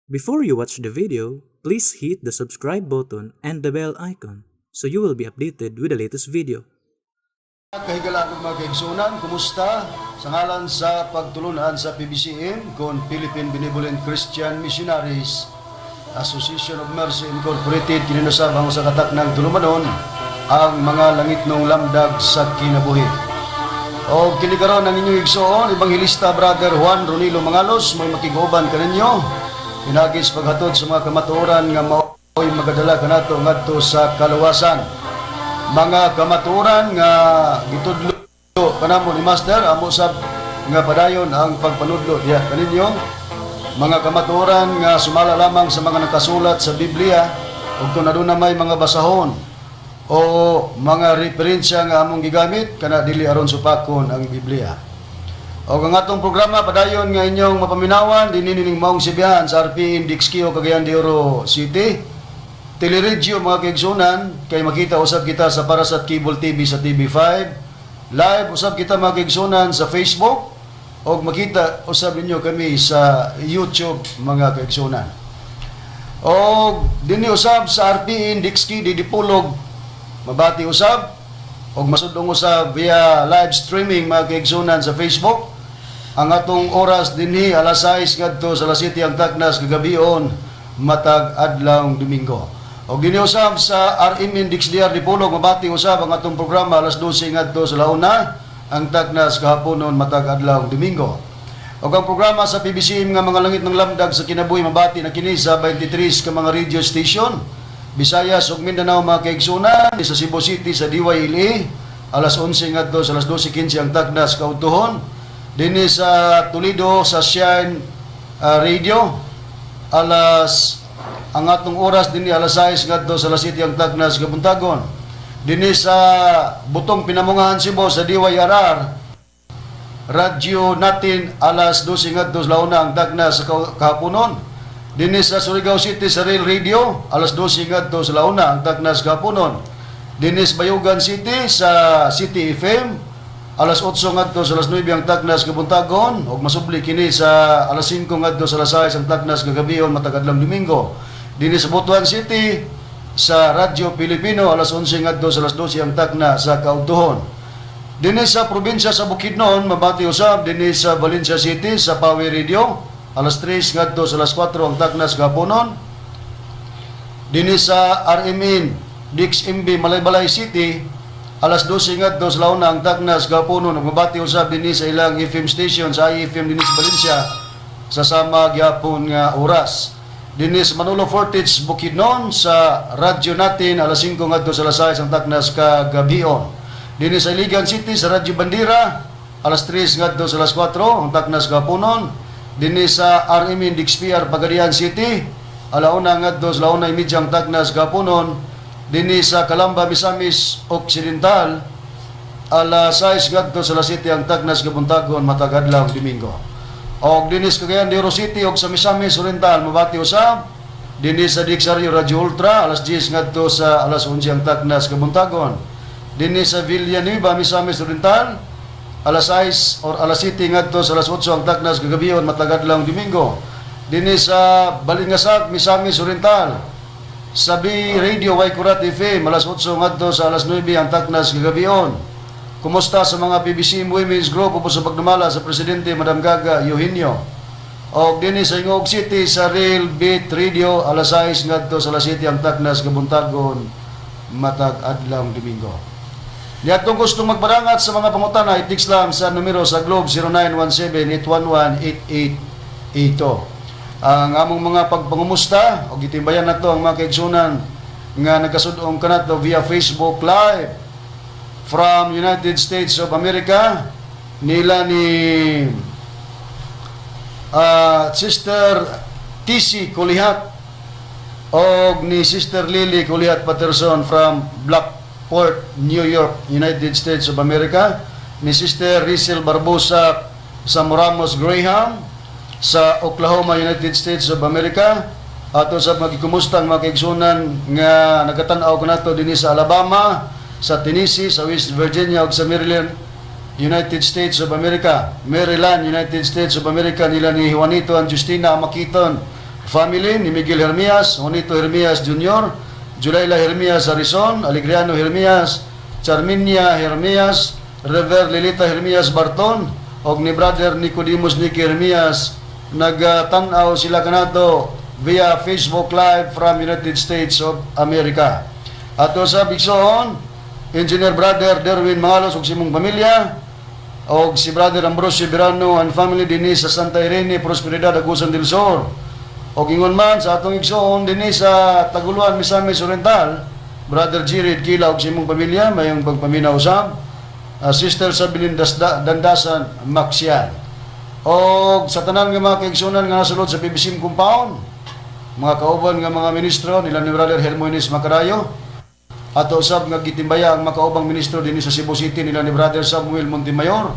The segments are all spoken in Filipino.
Before you watch the video, please hit the subscribe button and the bell icon so you will be updated with the latest video. Kahigalaan mga kaigsunan, kumusta? Sa ngalan sa pagtulunan sa PBCM kon Philippine Benevolent Christian Missionaries Association of Mercy Incorporated, kinunusabang sa katak ng tulumanon ang mga langit ng lamdag sa kinabuhi. O kinikaroon ng inyong igsoon, Evangelista Brother Juan Ronilo Mangalos, may makiguban ka ninyo. Pinagis paghatod sa mga kamatuoran nga mao'y magadala kanato ngadto sa kaluwasan. Mga kamatuoran nga gitudlo kanamo ni Master amo sab nga padayon ang pagpanudlo diha kaninyo. Mga kamatuoran nga sumala lamang sa mga nakasulat sa Biblia ug kung aduna may mga basahon o mga referensya nga among gigamit kana dili aron supakon ang Biblia. O ang atong programa padayon nga inyong mapaminawan dininining maong sibihan sa RP Index Kio Cagayan de Oro City. Teleregio mga kaigsunan kay makita usab kita sa Parasat Cable TV sa TV5. Live usab kita mga kaigsunan sa Facebook o makita usab ninyo kami sa YouTube mga kaigsunan. O dinhi usab sa RP Index Kio didipulog mabati usab o masudong usab via live streaming mga kaigsunan sa Facebook. Ang atong oras dinhi alas 6 ngadto sa alas 7 ang taknas kagabion matag adlaw Domingo. Og dinhi usab sa RM Index DR dipulog mabati usab ang atong programa alas 12 ngadto sa launa ang taknas kahaponon matag adlaw Domingo. Og ang programa sa PBCM nga mga langit ng lamdag sa kinabuhi mabati na kini sa 23 ka mga radio station Visayas ug Mindanao mga kaigsunan sa Cebu City sa DYLE alas 11 ngadto sa alas 12:15 ang taknas kautuhon. Dinhi sa Toledo sa Shine Radio alas ang atong oras dinhi alas 6 ngadto sa alas 7 ang taknas kabuntagon. Dinhi sa Butong Pinamungahan Cebu sa DYRR radyo natin alas 12 ngadto sa launa ang taknas sa kahaponon. Dinhi sa Surigao City sa Real Radio alas 12 ngadto sa launa ang taknas kahaponon. Dinhi sa Bayugan City sa City FM alas 8 ngadto sa alas 9 ang taknas kabuntagon ug masubli kini sa alas 5 ngadto sa alas 6 ang taknas kagabion matag adlaw Domingo. Dinhi sa Butuan City sa Radyo Pilipino alas 11 ngadto sa alas 12 ang takna sa kautuhon. Dinhi sa probinsya sa Bukidnon mabati usab dinhi sa Valencia City sa Power Radio alas 3 ngadto sa alas 4 ang takna sa kapunon. Dinhi sa RMN DXMB Malaybalay City alas 12 ngadto sa launa ang taknas gapunon ug mabati usab dinhi sa ilang FM station sa IFM dinhi sa Valencia sa sama gyapon nga oras. Dinhi sa Manolo Fortich Bukidnon sa radyo natin alas 5 ngadto sa alas 6 ang taknas kagabion. Dinhi sa Iligan City sa Radyo Bandira alas 3 ngadto sa alas 4 ang taknas gapunon. Dinhi sa RMN DXPR Pagadian City alauna ngadto sa launa imidya ang taknas gapunon. Dinhi sa Calamba, Misamis Occidental alas 6 ngadto sa alas 7 ang taknas kabuntagon matag adlaw Domingo. Og dinhi sa Cagayan de Oro City og sa Misamis Oriental mabati usab dinhi sa Dixario Radio Ultra alas 10 ngadto sa alas 11 ang taknas kabuntagon. Dinhi sa Villanueva, Misamis Oriental alas 6 or alas 7 ngadto sa alas 8 ang taknas kagabion matag adlaw Domingo. Dinhi sa Balingasag, Misamis Oriental Sabi Radio Waikurat FM alas 8 ngadto sa alas 9 ang taknas kagabion. Kumusta sa mga PBC Women's Group upos sa pagdumala sa Presidente Madam Gaga Eugenio. Og dinhi sa Ingog City sa Real Beat Radio alas 6 ngadto sa alas 7 ang taknas kabuntagon matag adlaw Domingo. Niadtong gusto magparangat sa mga pangutana i-text lang sa numero sa Globe 0917-811-8882. Ang among mga pagpangumusta o gitimbayan nato ang mga kaigsunan nga nagkasudong kanato via Facebook Live from United States of America nila ni Sister TC Kulihat o ni Sister Lily Kulihat Patterson from Blackport, New York, United States of America, ni Sister Rizal Barbosa sa Moramos Graham sa Oklahoma, United States of America. Ato sa magikumusta ang mga kaigsunan nga nagatan-aw kanato dinhi sa Alabama, sa Tennessee, sa West Virginia ug sa Maryland, United States of America. Maryland, United States of America nila ni Juanito and Justina Amakiton family ni Miguel Hermias, Juanito Hermias Jr., Julayla Hermias Arizon, Alegriano Hermias, Charminia Hermias, Rever Lilita Hermias Barton, og ni Brother Nicodemus Nicky Hermias. Nagtanaw sila kanato via Facebook Live from United States of America. Ato sa Bigsoon, Engineer Brother Derwin Mangalos ug simong pamilya, og si Brother Ambrosio Birano and family dinhi sa Santa Irene, Prosperidad, Agusan del Sur. Og ingon man sa atong igsoon dinhi sa Taguluan, Misamis Oriental, Brother Jirid Kila og simong pamilya, mayong pagpaminaw usab. Sister Sabilin Dandasan Maxian. Og sa tanan nga mga kaigsunan nga nasulod sa PBCM compound, mga kauban nga mga ministro nila ni Brother Hermoines Macarayo, ato usab nga gitimbaya ang makaubang ministro dinhi sa Cebu City nila ni Brother Samuel Montemayor,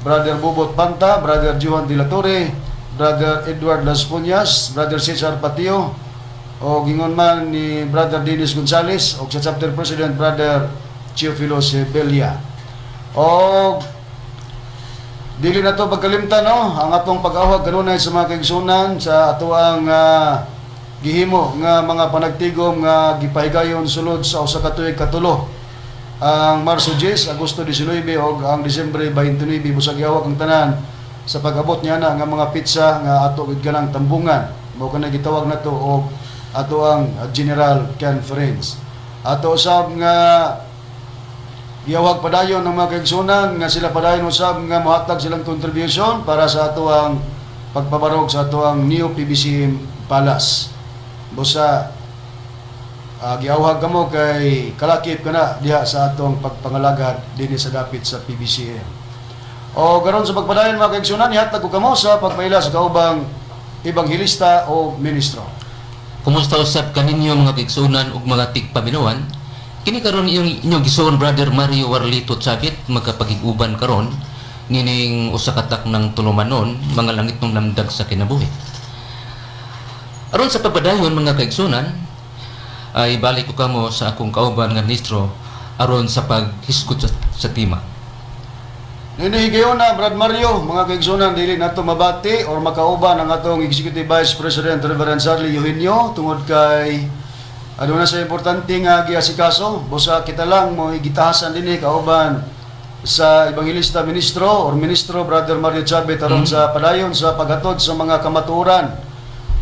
Brother Bubot Panta, Brother Juan de la Torre, Brother Edward Las Puñas, Brother Cesar Patio, o gingon man ni Brother Dennis Gonzales, o sa chapter president Brother Chiofilo Sebelia. O dili na to pagkalimtan, no? Ang atong pag-awag kanunay sa mga kaigsunan sa ato ang gihimo nga mga panagtigom nga gipahigayon sulod sa usa ka tuig katulo, ang Marso 10, Agosto 19 ug ang Disyembre 29, busag giawag ang tanan sa pag-abot niya na nga mga pizza nga ato gid kanang tambungan, mao kana gitawag nato og ato ang General Conference. Ato usab nga giawag padayon ng mga kaigsunan nga sila padayon usab nga mohatag silang contribution para sa ato ang pagpabarog sa ato ang New PBCM Palace. Busa giawhag kamo kay kalakip kana diha sa atong pagpangalagad dinhi sa dapit sa PBCM. O garon sa pagpadayon mga kaigsunan, ihatag ko kamo sa pagpaila sa kaubang ebanghilista o ministro. Kumusta usab kaninyo mga kaigsunan ug mga tigpaminawan? Kini karon inyong gisuon Brother Mario Warlito Chapit magkapagig-uban karon nining usa ka tak ng tulumanon mga langit ng namdag sa kinabuhi. Aron sa pagpadayon mga kaigsunan, ay balik ko kamo sa akong kauban nga ministro aron sa paghisgot sa tema. Ninihigayon na Brad Mario, mga kaigsunan, dili nato mabati or makauban ang atong Executive Vice President Reverend Charlie Eugenio tungod kay ano na sa importante nga giasikaso. Busa kita lang mo igitahasan dinhi kauban sa Ebanghilista Ministro or Ministro Brother Mario Chavez aron sa padayon sa paghatod sa mga kamatuoran.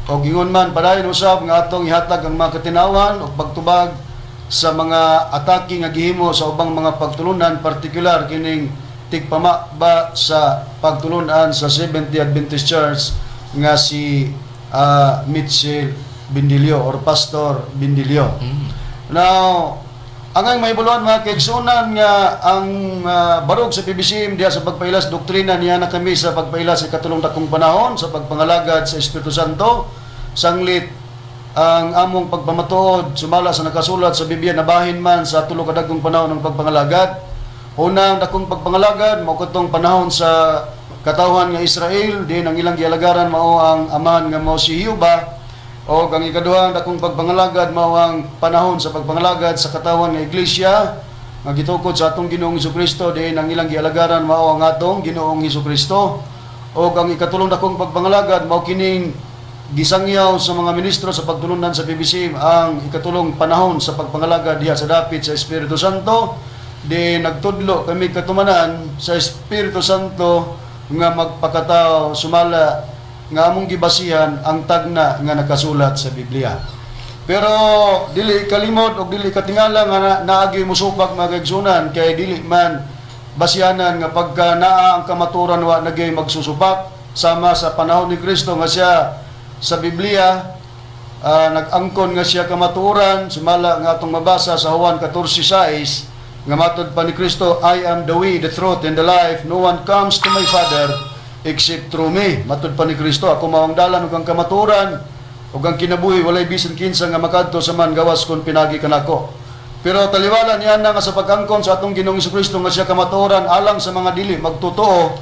O gingon man padayon usab nga atong ihatag ang mga katinawan o pagtubag sa mga atake nga gihimo sa ubang mga pagtulunan, partikular kining tigpama ba sa pagtulunan sa Seventh Adventist Church nga si Mitchell Bindilio or Pastor Bindilio. Now, ang mahibuluhan mga kaigsunan nga ang barog sa PBCM diya sa pagpailas doktrina niya na kami sa pagpailas sa katulong dakong panahon sa pagpangalagad sa Espiritu Santo, sanglit ang among pagpamatuod sumala sa nakasulat sa Biblia na bahin man sa tulo ka dagkong panahon ng pagpangalagad. Unang dakong pagpangalagad mao katong panahon sa katawhan nga Israel, din ang ilang gialagaran mao ang amahan nga mao si Hiuba. O ang ikaduhang dakong pagpangalagad mao ang panahon sa pagpangalagad sa katawan nga iglesia nga gitukod sa atong Ginoong Hesukristo, din ang ilang gialagaran mao ang atong Ginoong Hesukristo. O ang ikatulong dakong pagpangalagad mao kining gisangyaw sa mga ministro sa pagtulunan sa PBCM ang ikatulong panahon sa pagpangalagad diha sa dapit sa Espiritu Santo. Di nagtudlo kami katumanan sa Espiritu Santo nga magpakatao sumala nga among gibasihan ang tagna nga nakasulat sa Biblia. Pero dili kalimot o dili katingala nga naagi musubak mga kaigsunan kay dili man basihanan nga pagka naa ang kamaturan wa nagay magsusubak sama sa panahon ni Kristo nga siya sa Biblia nag-angkon nga siya kamaturan sumala nga atong mabasa sa Juan 14:6 nga matod pa ni Kristo, I am the way, the truth, and the life. No one comes to my Father except through me. Matod pa ni Kristo, ako mao ang dalan ug ang kamaturan ug ang kinabuhi, walay bisan kinsa nga makadto sa man gawas kon pinagi kanako. Pero taliwala niya na nga sa pag-angkon sa atong Ginoong Hesukristo nga siya kamaturan alang sa mga dili magtotoo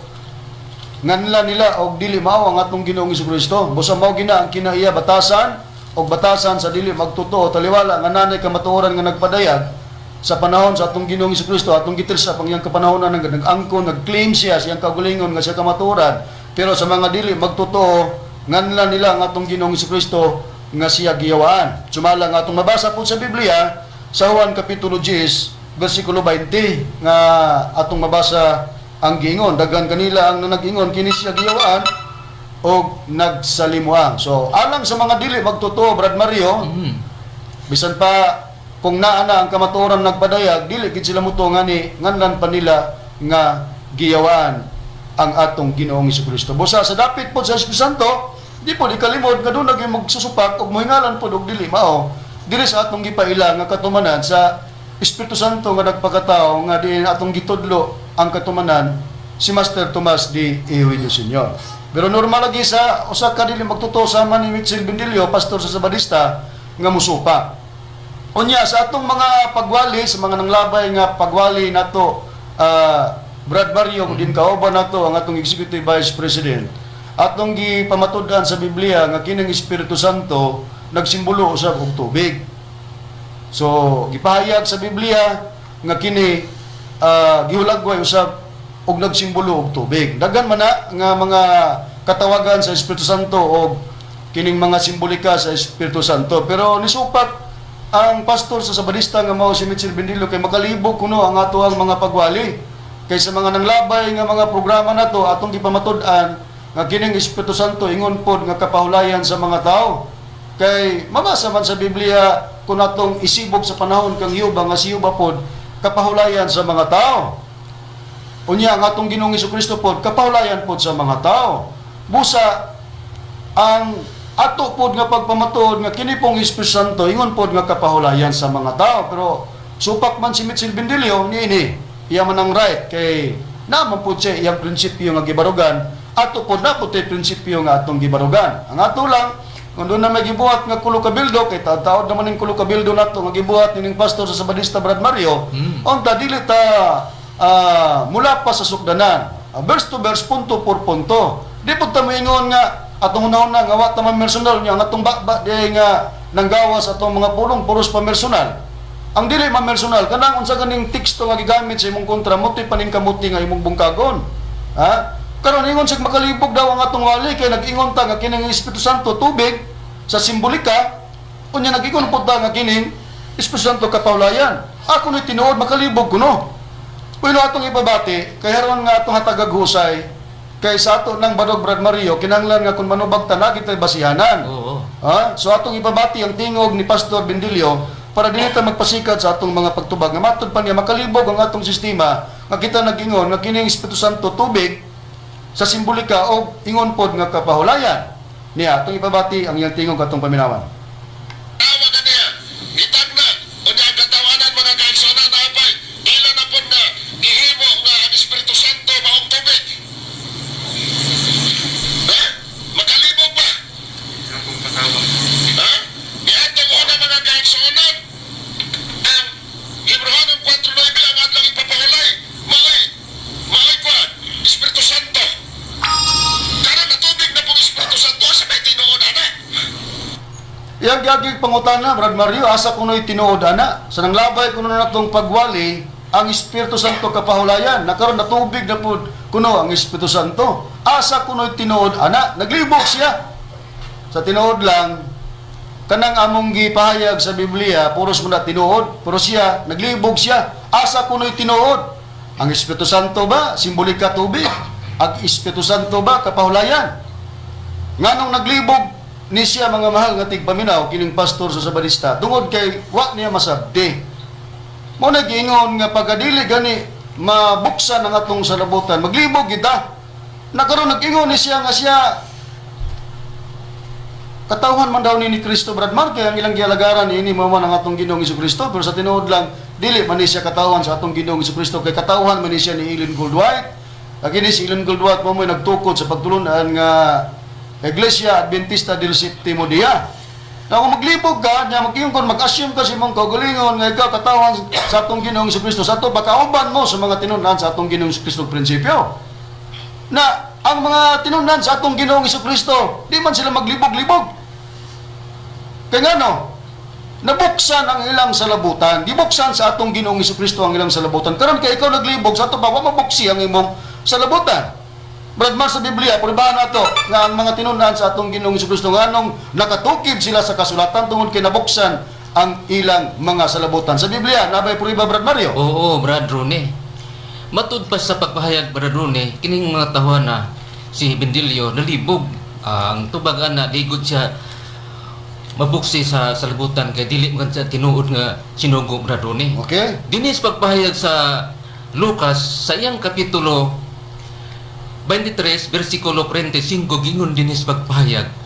nganla nila og dili mao ang atong Ginoong Hesukristo. Busa mao gina ang kinaiya batasan og batasan sa dili magtotoo taliwala nga nanay kamatuoran nga nagpadayag sa panahon sa atong Ginoong Hesukristo, atong gitirsa pang iyang kapanahonan nag-angkon, nag-claim siya siyang kagulingon nga siya kamaturan. Pero sa mga dili magtotoo nganlan nila ang atong Ginoong Kristo nga siya giyawaan. Sumala nga atong mabasa po sa Biblia sa Juan kapitulo 10 bersikulo 20 nga atong mabasa ang giingon, daghan kanila ang nag-ingon kini siya giyawaan o nagsalimuang. So alang sa mga dili magtotoo, Brad Mario, bisan pa kung naa na ang kamatuoran nagpadayag, dili gid sila muto ngani nganlan pa nila nga giyawaan ang atong Ginoong Kristo. Busa sa dapit po sa Espiritu Santo, di po di kalimod nga doon naging magsusupak og mohingalan po og dili mao. Dili sa atong gipaila nga katumanan sa Espiritu Santo nga nagpakatao nga di atong gitudlo ang katumanan si Master Tomas D. Eugenio Sr. Pero normal lagi sa usa ka dili magtuto sama ni Mitchell Bendilio, pastor sa Sabadista, nga musupa. Unya sa atong mga pagwali, sa mga nanglabay nga pagwali nato, Brad Mario, din kauban nato ang atong Executive Vice President. Atong gipamatud-an sa Biblia nga kining Espiritu Santo nagsimbolo usab og tubig. So gipahayag sa Biblia nga kini gihulagway usab og nagsimbolo og tubig. Daghan man na nga mga katawagan sa Espiritu Santo og kining mga simbolika sa Espiritu Santo. Pero nisupat ang pastor sa Sabadista nga mao si Mitchell Bendilio kay makalibog kuno ang ato ang mga pagwali. Kay sa mga nanglabay nga mga programa nato atong gipamatud-an nga kining Espiritu Santo ingon pod nga kapahulayan sa mga tao. Kay mabasa man sa Biblia kung atong isibog sa panahon kang Hiyuba nga si Hiyuba pod kapahulayan sa mga tao. Unya ang atong Ginoong Jesucristo pod kapahulayan pod sa mga tao. Busa ang ato pod nga pagpamatud nga kini pong Espiritu Santo ingon pod nga kapahulayan sa mga tao. Pero supak man si Mitchell Bendilio niini iya man ang right kay naman pod siya iyang prinsipyo nga gibarugan. Ato pod na pod prinsipyo nga atong gibarugan. Ang ato lang kung doon na may gibuhat nga kulo kabildo, kay taod naman yung kulo kabildo nato nga gibuhat ning pastor sa Sabadista Brad Mario, unta dili ta mula pa sa sukdanan. Verse to verse, punto por punto. Di po ta moingon nga atong una-una nga wa ta man personal nya nga atong bakba di nga nanggawas atong mga pulong puros pa personal. Ang dili man personal kanang unsa ganing teksto nga gigamit sa imong kontra mo ti paning kamuti nga imong bungkagon. Ha? Karon ingon sig makalibog daw ang atong wali kay nag-ingon ta nga kining Espiritu Santo tubig sa simbolika unya nag-ingon pud ta nga kining Espiritu Santo kapahulayan. Ako ni tinuod makalibog kuno. Pero atong ibabati kay haron nga atong hatagag husay kay sa ato nang Badog Brad Mario kinahanglan nga kun manubag ta na kita basihanan. Oo. Ha? So atong ibabati ang tingog ni Pastor Bendilio para dili ta magpasikat sa atong mga pagtubag nga matud pa niya makalibog ang atong sistema nga kita nag-ingon nga kining Espiritu Santo tubig sa simbolika o ingon pod nga kapahulayan niya atong ibabati ang iyang tingog atong paminawan. Tawa na niya, itag na, unya ang katawanan mga kaigsonan na apay, ilan na pod na, gihimo nga ang Espiritu Santo maong tubig. Ha? Makalibog ba? Ha? Ihatong una mga kaigsonan, ang Hebrehanon 4:9 ang atong ipapahulay, maoy kwan, Espiritu Santo. Karon na tubig na pong Espiritu Santo sa may tinuod ana. Iyang gagig pangutana Brad Mario asa kuno'y tinuod ana sa nanglabay kuno natong pagwali ang Espiritu Santo kapahulayan nakaron na tubig na pud kuno ang Espiritu Santo asa kuno'y tinuod ana naglibog siya sa tinuod lang kanang among gipahayag sa Biblia puros mo na tinuod pero siya naglibog siya asa kuno'y tinuod ang Espiritu Santo ba simbolika tubig ang Espiritu Santo ba kapahulayan nganong naglibog ni siya mga mahal nga tigpaminaw kining pastor sa Sabadista tungod kay wa niya masabti mo nagiingon nga pagkadili gani mabuksan ang atong salabutan maglibog kita nakaroon nag-ingon ni siya nga siya katawhan man daw ni Kristo Brad Marque ang ilang gialagaran ini mo man ang atong Ginoong Jesucristo pero sa tinuod lang dili man ni siya katawhan sa atong Ginoong Jesucristo kay katawhan man ni siya ni Ellen Goldwhite kini si Ellen Goldwhite mo nagtukod sa pagtulunan nga Iglesia Adventista del Séptimo Día. Na kung maglibog ka, niya mag-iyon kung mag-assume ka si mong kaugalingon nga ikaw katawan sa atong Ginoong Jesucristo sa ato, pakauban mo sa mga tinunan sa atong Ginoong Jesucristo prinsipyo. Na ang mga tinunan sa atong Ginoong Jesucristo, di man sila maglibog-libog. Kaya nga no, nabuksan ang ilang salabutan. Gibuksan sa atong Ginoong Jesucristo ang ilang salabutan. Karon kay ikaw naglibog sa ato ba, mabuksi ang imong salabutan. Brad Mar, sa Biblia, puribahan na ito nga ang mga tinunan sa atong Ginoong Jesucristo nga nung nakatukib sila sa kasulatan tungod kay nabuksan ang ilang mga salabutan. Sa Biblia, nabay puriba, Brad Mario? Oo, Brad Rune. Matud pa sa pagpahayag, Brad Rune, kining mga tahuan na si Bendilio nalibog. Ang tubagan na ligod siya mabuksi sa salabutan kay dili man sa tinuod nga sinugo, Brad Rune. Okay? Dinis pagpahayag sa Lucas sa iyang kapitulo 23 versikulo 45 gingon dinis pagpahayag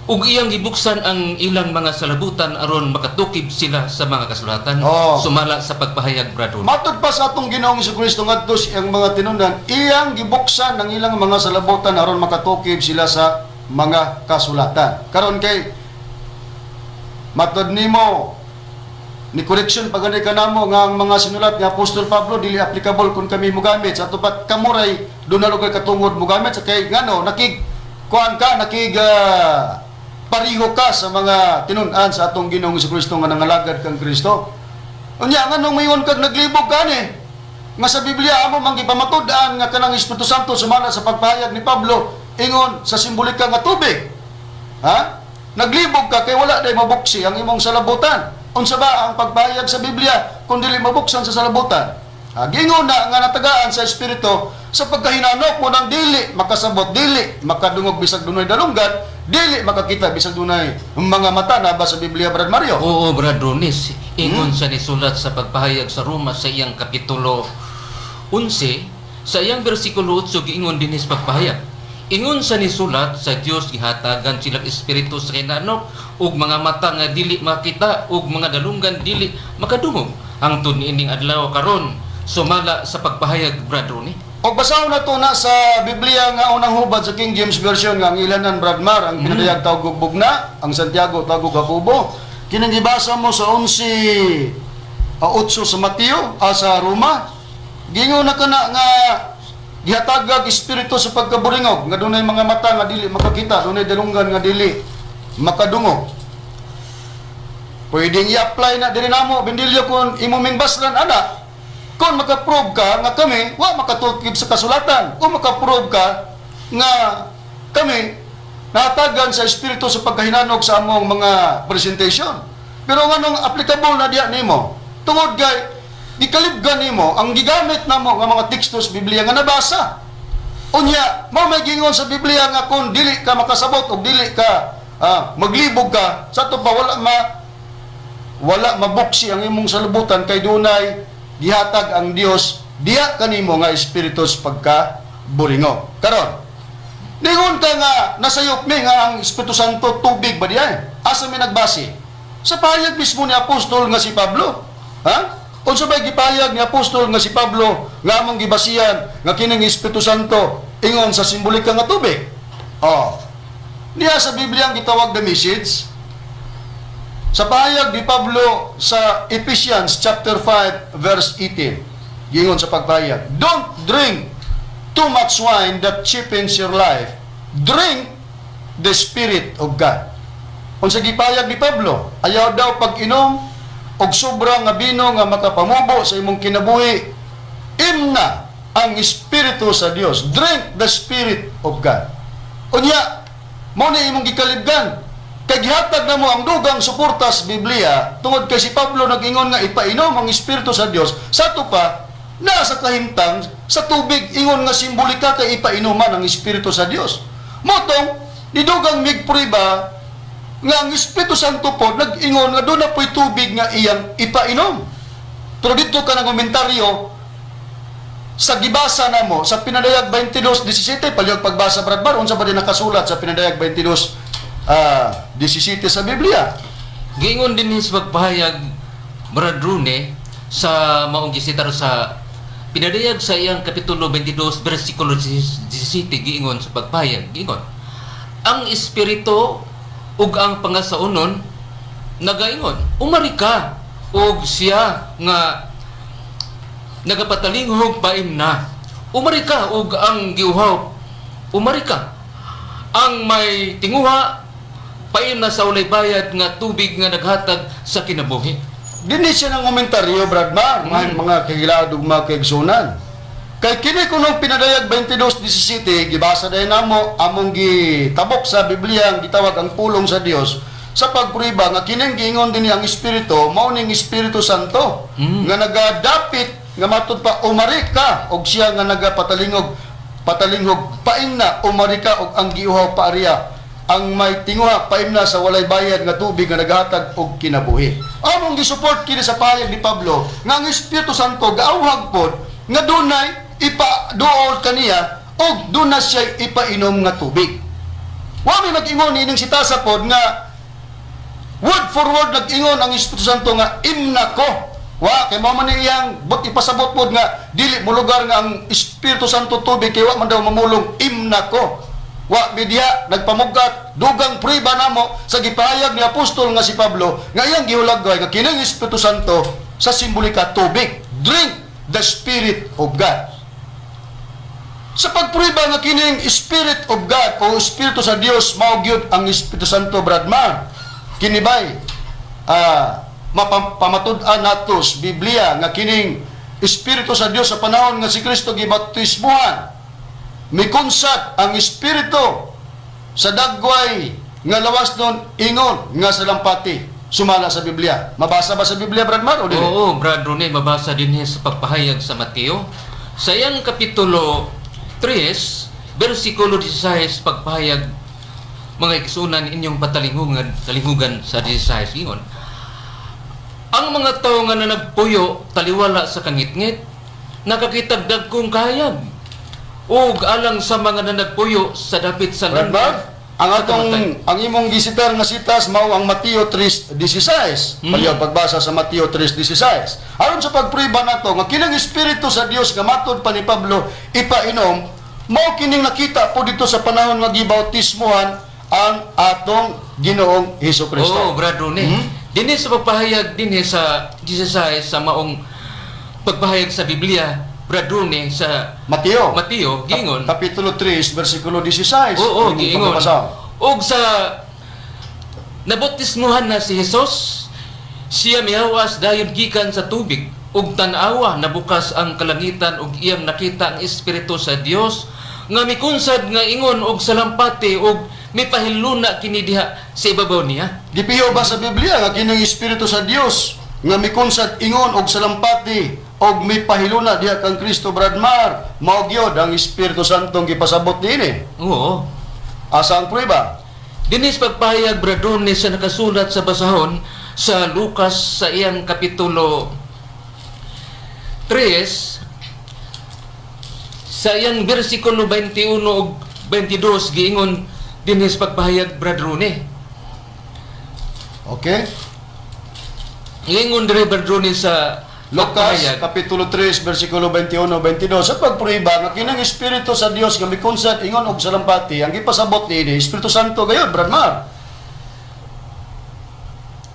ug iyang gibuksan ang ilang mga salabutan aron makatukib sila sa mga kasulatan. Oo. Sumala sa pagpahayag, Brad Rune. Matod pa sa atong Ginoong Jesucristo ngadto ang mga tinunan, iyang gibuksan ang ilang mga salabutan aron makatukib sila sa mga kasulatan. Karon kay matod nimo ni correction pagani kanamo nga ang mga sinulat ni Apostol Pablo dili applicable kung kami mogamit sa tupat kamuray doon na lugar katungod mogamit sa kay ngano nakig kuan ka nakig pariho ka sa mga tinun-an sa atong Ginoong Jesucristo nga nangalagad kang Kristo. Unya nganong mayon kag naglibog kani nga sa Biblia amo manggipamatud-an nga kanang Espiritu Santo sumala sa pagpahayag ni Pablo ingon sa simbolika nga tubig. Ha? Naglibog ka kay wala day mabuksi ang imong salabutan. Unsa ba ang pagbayag sa Biblia kung dili mabuksan sa salabutan? Gingon na nga natagaan sa Espiritu sa pagkahinanok mo ng dili makasabot, dili makadungog bisag dunay dalunggan, dili makakita bisag dunay mga mata na ba sa Biblia, Brad Mario? Oo, Brad Rune. Ingon sa nisulat sa pagpahayag sa Roma sa iyang kapitulo 11 sa iyang versikulo 8 giingon dinis pagpahayag. Ingon sa nisulat sa Dios gihatagan silang espiritu sa kinanok ug mga mata nga dili makita ug mga dalunggan dili makadungog hangtod niining adlaw karon sumala sa pagpahayag, Brad Rune. Og basahon na to na sa Biblia nga unang hubad sa King James Version nga ang ilanan Brad Mar ang pinadayag tawag Bugna, ang Santiago tawag Jacobo. Kinang gibasa mo sa 11 8 sa Mateo sa Roma. Gingon na kana nga gihatagag espiritu sa pagkaburingog nga dunay mga mata nga dili makakita, dunay dalunggan nga dili makadungog. Pwedeng i-apply na diri namo Bendilio kung imong baslan ana. Kung makaprove ka nga kami wa makatukib sa kasulatan, kung makaprove ka nga kami nahatagan sa espiritu sa pagkahinanog sa among mga presentation. Pero nganong applicable na diya nimo? Tungod kay gikalibgan nimo ang gigamit namo nga mga tekstos Biblia nga nabasa. Unya, mao may gingon sa Biblia nga kung dili ka makasabot o dili ka maglibog ka, sa to pa wala mabuksi ang imong salabutan kay dunay gihatag ang Dios diha kanimo nga espiritu sa pagkaburingo. Karon, ningon ka nga nasayop mi nga ang Espiritu Santo tubig ba diay? Asa mi nagbase? Sa pahayag mismo ni Apostol nga si Pablo. Ha? Unsa bay gipahayag ni Apostol nga si Pablo nga among gibasihan nga kining Espiritu Santo ingon sa simbolika nga tubig? Niya sa Biblia ang gitawag the message. Sa pahayag ni Pablo sa Ephesians chapter 5 verse 18. Gingon sa pagpahayag, don't drink too much wine that cheapens your life. Drink the Spirit of God. Unsa gipahayag ni Pablo, ayaw daw pag-inom og sobra nga bino nga makapamubo sa imong kinabuhi. Imna ang Espiritu sa Dios. Drink the Spirit of God. Unya, mo ni imong gikalibgan. Kay gihatag na mo ang dugang suporta sa Biblia tungod kay si Pablo nag-ingon nga ipainom ang Espiritu sa Dios. Sa to pa, nasa kahimtang sa tubig ingon nga simbolika kay ipainuman ang Espiritu sa Dios. Motong nidugang migpuriba nga ang Espiritu Santo po nag-ingon nga doon na po'y tubig nga iyang ipainom. Pero dito ka ng komentaryo sa gibasa na mo sa Pinadayag 22:17 palyog pagbasa Brad Bar unsa ba din nakasulat sa Pinadayag 22:17 sa Biblia? Gingon din sa pagpahayag, Brad Rune, sa maong gisitar sa Pinadayag sa iyang kapitulo 22 versikulo 17 giingon sa pagpahayag, giingon ang Espiritu ug ang pangasaunon nagaingon umari ka ug siya nga nagapatalinghog paim na umari ka ug ang giuhaw umari ka ang may tinguha paim na sa ulay bayad nga tubig nga naghatag sa kinabuhi. Dini siya ng komentaryo, Brad Mar, mga kagilado, mga kaigsunan. Kay kini kunong pinadayag 22:17 gibasa dayon namo among gitabok sa Biblia ang gitawag ang pulong sa Dios sa pagpruiba nga kining giingon dinhi ang Espiritu mao ning Espiritu Santo nga nagadapit nga matud pa umari ka og siya nga nagapatalingog paingna umari ka og ang giuhaw paariya ang may tinguha paimna sa walay bayad nga tubig nga naghatag og kinabuhi. Among gisupport kini sa pahayag ni Pablo nga ang Espiritu Santo gaawhag pod nga dunay ipa-duol kaniya o doon na siya ipainom nga tubig. Wa may mag-ingon ining si Tasa pod nga word for word nag-ingon ang Espiritu Santo nga imna ko. Wa kay mao man iyang but ipasabot pod nga dili mo lugar nga ang Espiritu Santo tubig kay wa man daw mamulong imna ko. Wa media nagpamugat dugang pruiba namo sa gipahayag ni apostol nga si Pablo nga iyang gihulagay nga kining Espiritu Santo sa simbolika tubig. Drink the Spirit of God. Sa pagpruiba nga kining Spirit of God o Espiritu sa Dios mao gyud ang Espiritu Santo Bradmar kinibay mapamatud-an nato sa Biblia nga kining Espiritu sa Dios sa panahon nga si Kristo gibaptismuhan mikunsat ang Espiritu sa dagway nga lawas nun ingon nga salampati sumala sa Biblia. Mabasa ba sa Biblia Bradmar o dili? Oo, Brad Ronnie, mabasa din sa pagpahayag sa Mateo sa iyang kapitulo 3, versikulo 16, pagpahayag mga iksunan inyong talinghugan sa 16 ingon. Ang mga tao nga na nagpuyo taliwala sa kangitngit nakakitag dagkong kahayag ug alang sa mga na nagpuyo sa dapit sa Bradmar, ang imong gisitar nga sitas mao ang Mateo 3:16. Paliw pagbasa sa Mateo 3:16. Aron sa pagpruiba nato nga kining Espiritu sa Dios nga matud pa ni Pablo ipainom mao kining nakita po dito sa panahon nga gibautismuhan ang atong Ginoong Hesukristo. Oo, Brad Ronnie. Dinhi sa pagpahayag dinhi sa 16 sa maong pagpahayag sa Biblia, Brad Ronnie, sa Mateo giingon kapitulo 3 versikulo 16. Oo, giingon. Pagpapasa. Og sa nabautismuhan na si Jesus, siya mihawas dayon gikan sa tubig ug tan-awa nabukas ang kalangitan ug iyang nakita ang Espiritu sa Dios nga mikunsad nga ingon og salampati ug mipahiluna kini diha sa ibabaw niya. Gipiyo ba sa Biblia nga kining Espiritu sa Dios nga mikunsad ingon og salampati og mipahiluna diha kang Kristo Bradmar mao gyud ang Espiritu Santong gipasabot niini. Oo. Asa ang pruiba? Dinis pagpahayag Brad Ronnie sa nakasulat sa basahon sa Lucas sa iyang kapitulo 3 sa iyang bersikulo 21 ug 22 giingon dinis pagpahayag Brad Ronnie. Okay? Giingon diri Brad Ronnie sa Lucas pagpahayag. kapitulo 3 versikulo 21-22 sa pagpruiba nga kinang Espiritu sa Dios nga mikunsad ingon og salampati ang gipasabot niini Espiritu Santo gayud Bradmar.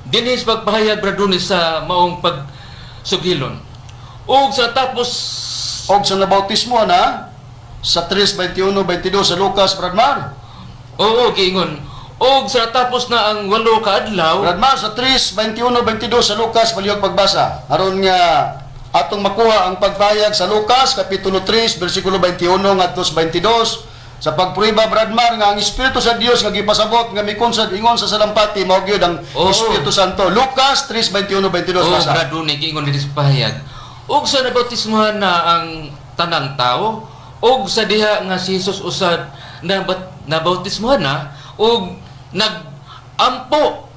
Dinis pagpahayag Brad Ronnie sa maong pagsugilon. Ug sa tapos Og sa nabautismo na sa 3:21-22 sa Lucas Bradmar. oo giingon. Og sa tapos na ang 8 ka adlaw, Bradmar sa 3:21-22 sa Lucas palihog pagbasa. Aron nga atong makuha ang pagpahayag sa Lucas kapitulo 3 bersikulo 21 ngadto sa 22 sa pagpruiba Bradmar nga ang Espiritu sa Dios nga gipasabot nga mikunsad ingon sa salampati mao gyud ang Oo. Espiritu Santo. Lucas 3:21-22 oh, basa. Brad Ronnie, giingon diri sa pahayag. Og sa nabautismuhan na ang tanang tao, og sa diha nga si Jesus usab nabautismuhan na, og nagampo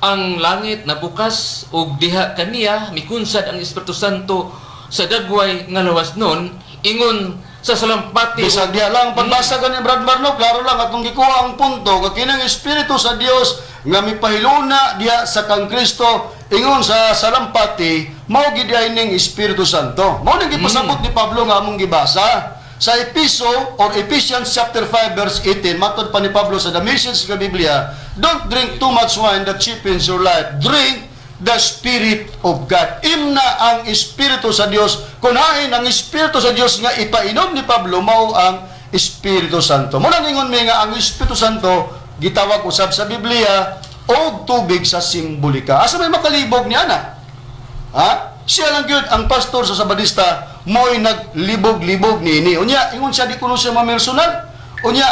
ang langit nabukas, og diha kaniya mikunsad ang Espiritu Santo sa dagway nga lawas nun, ingon sa salampati. Bisag diha lang pagbasa kani Brad Marno, klaro lang atong gikuha ang punto nga kinang Espiritu sa Dios nga mipahiluna diha sa kang Kristo ingon sa salampati mao gid ning Espiritu Santo. Mao ning gipasabot ni Pablo nga among gibasa sa Ephesians chapter 5 verse 18. Matod pa ni Pablo sa the message sa Biblia, don't drink too much wine that cheapens your life. Drink the Spirit of God. Imna ang Espiritu sa Dios. Kunain ang Espiritu sa Dios nga ipainom ni Pablo mao ang Espiritu Santo. Muna ningon mi nga ang Espiritu Santo gitawag usab sa Biblia og tubig sa simbolika. Asa may makalibog niya na? Ha? Siya lang gyud ang pastor sa Sabadista mo'y naglibog-libog niini. Unya, ingon siya di kuno siya mamersonal. Unya,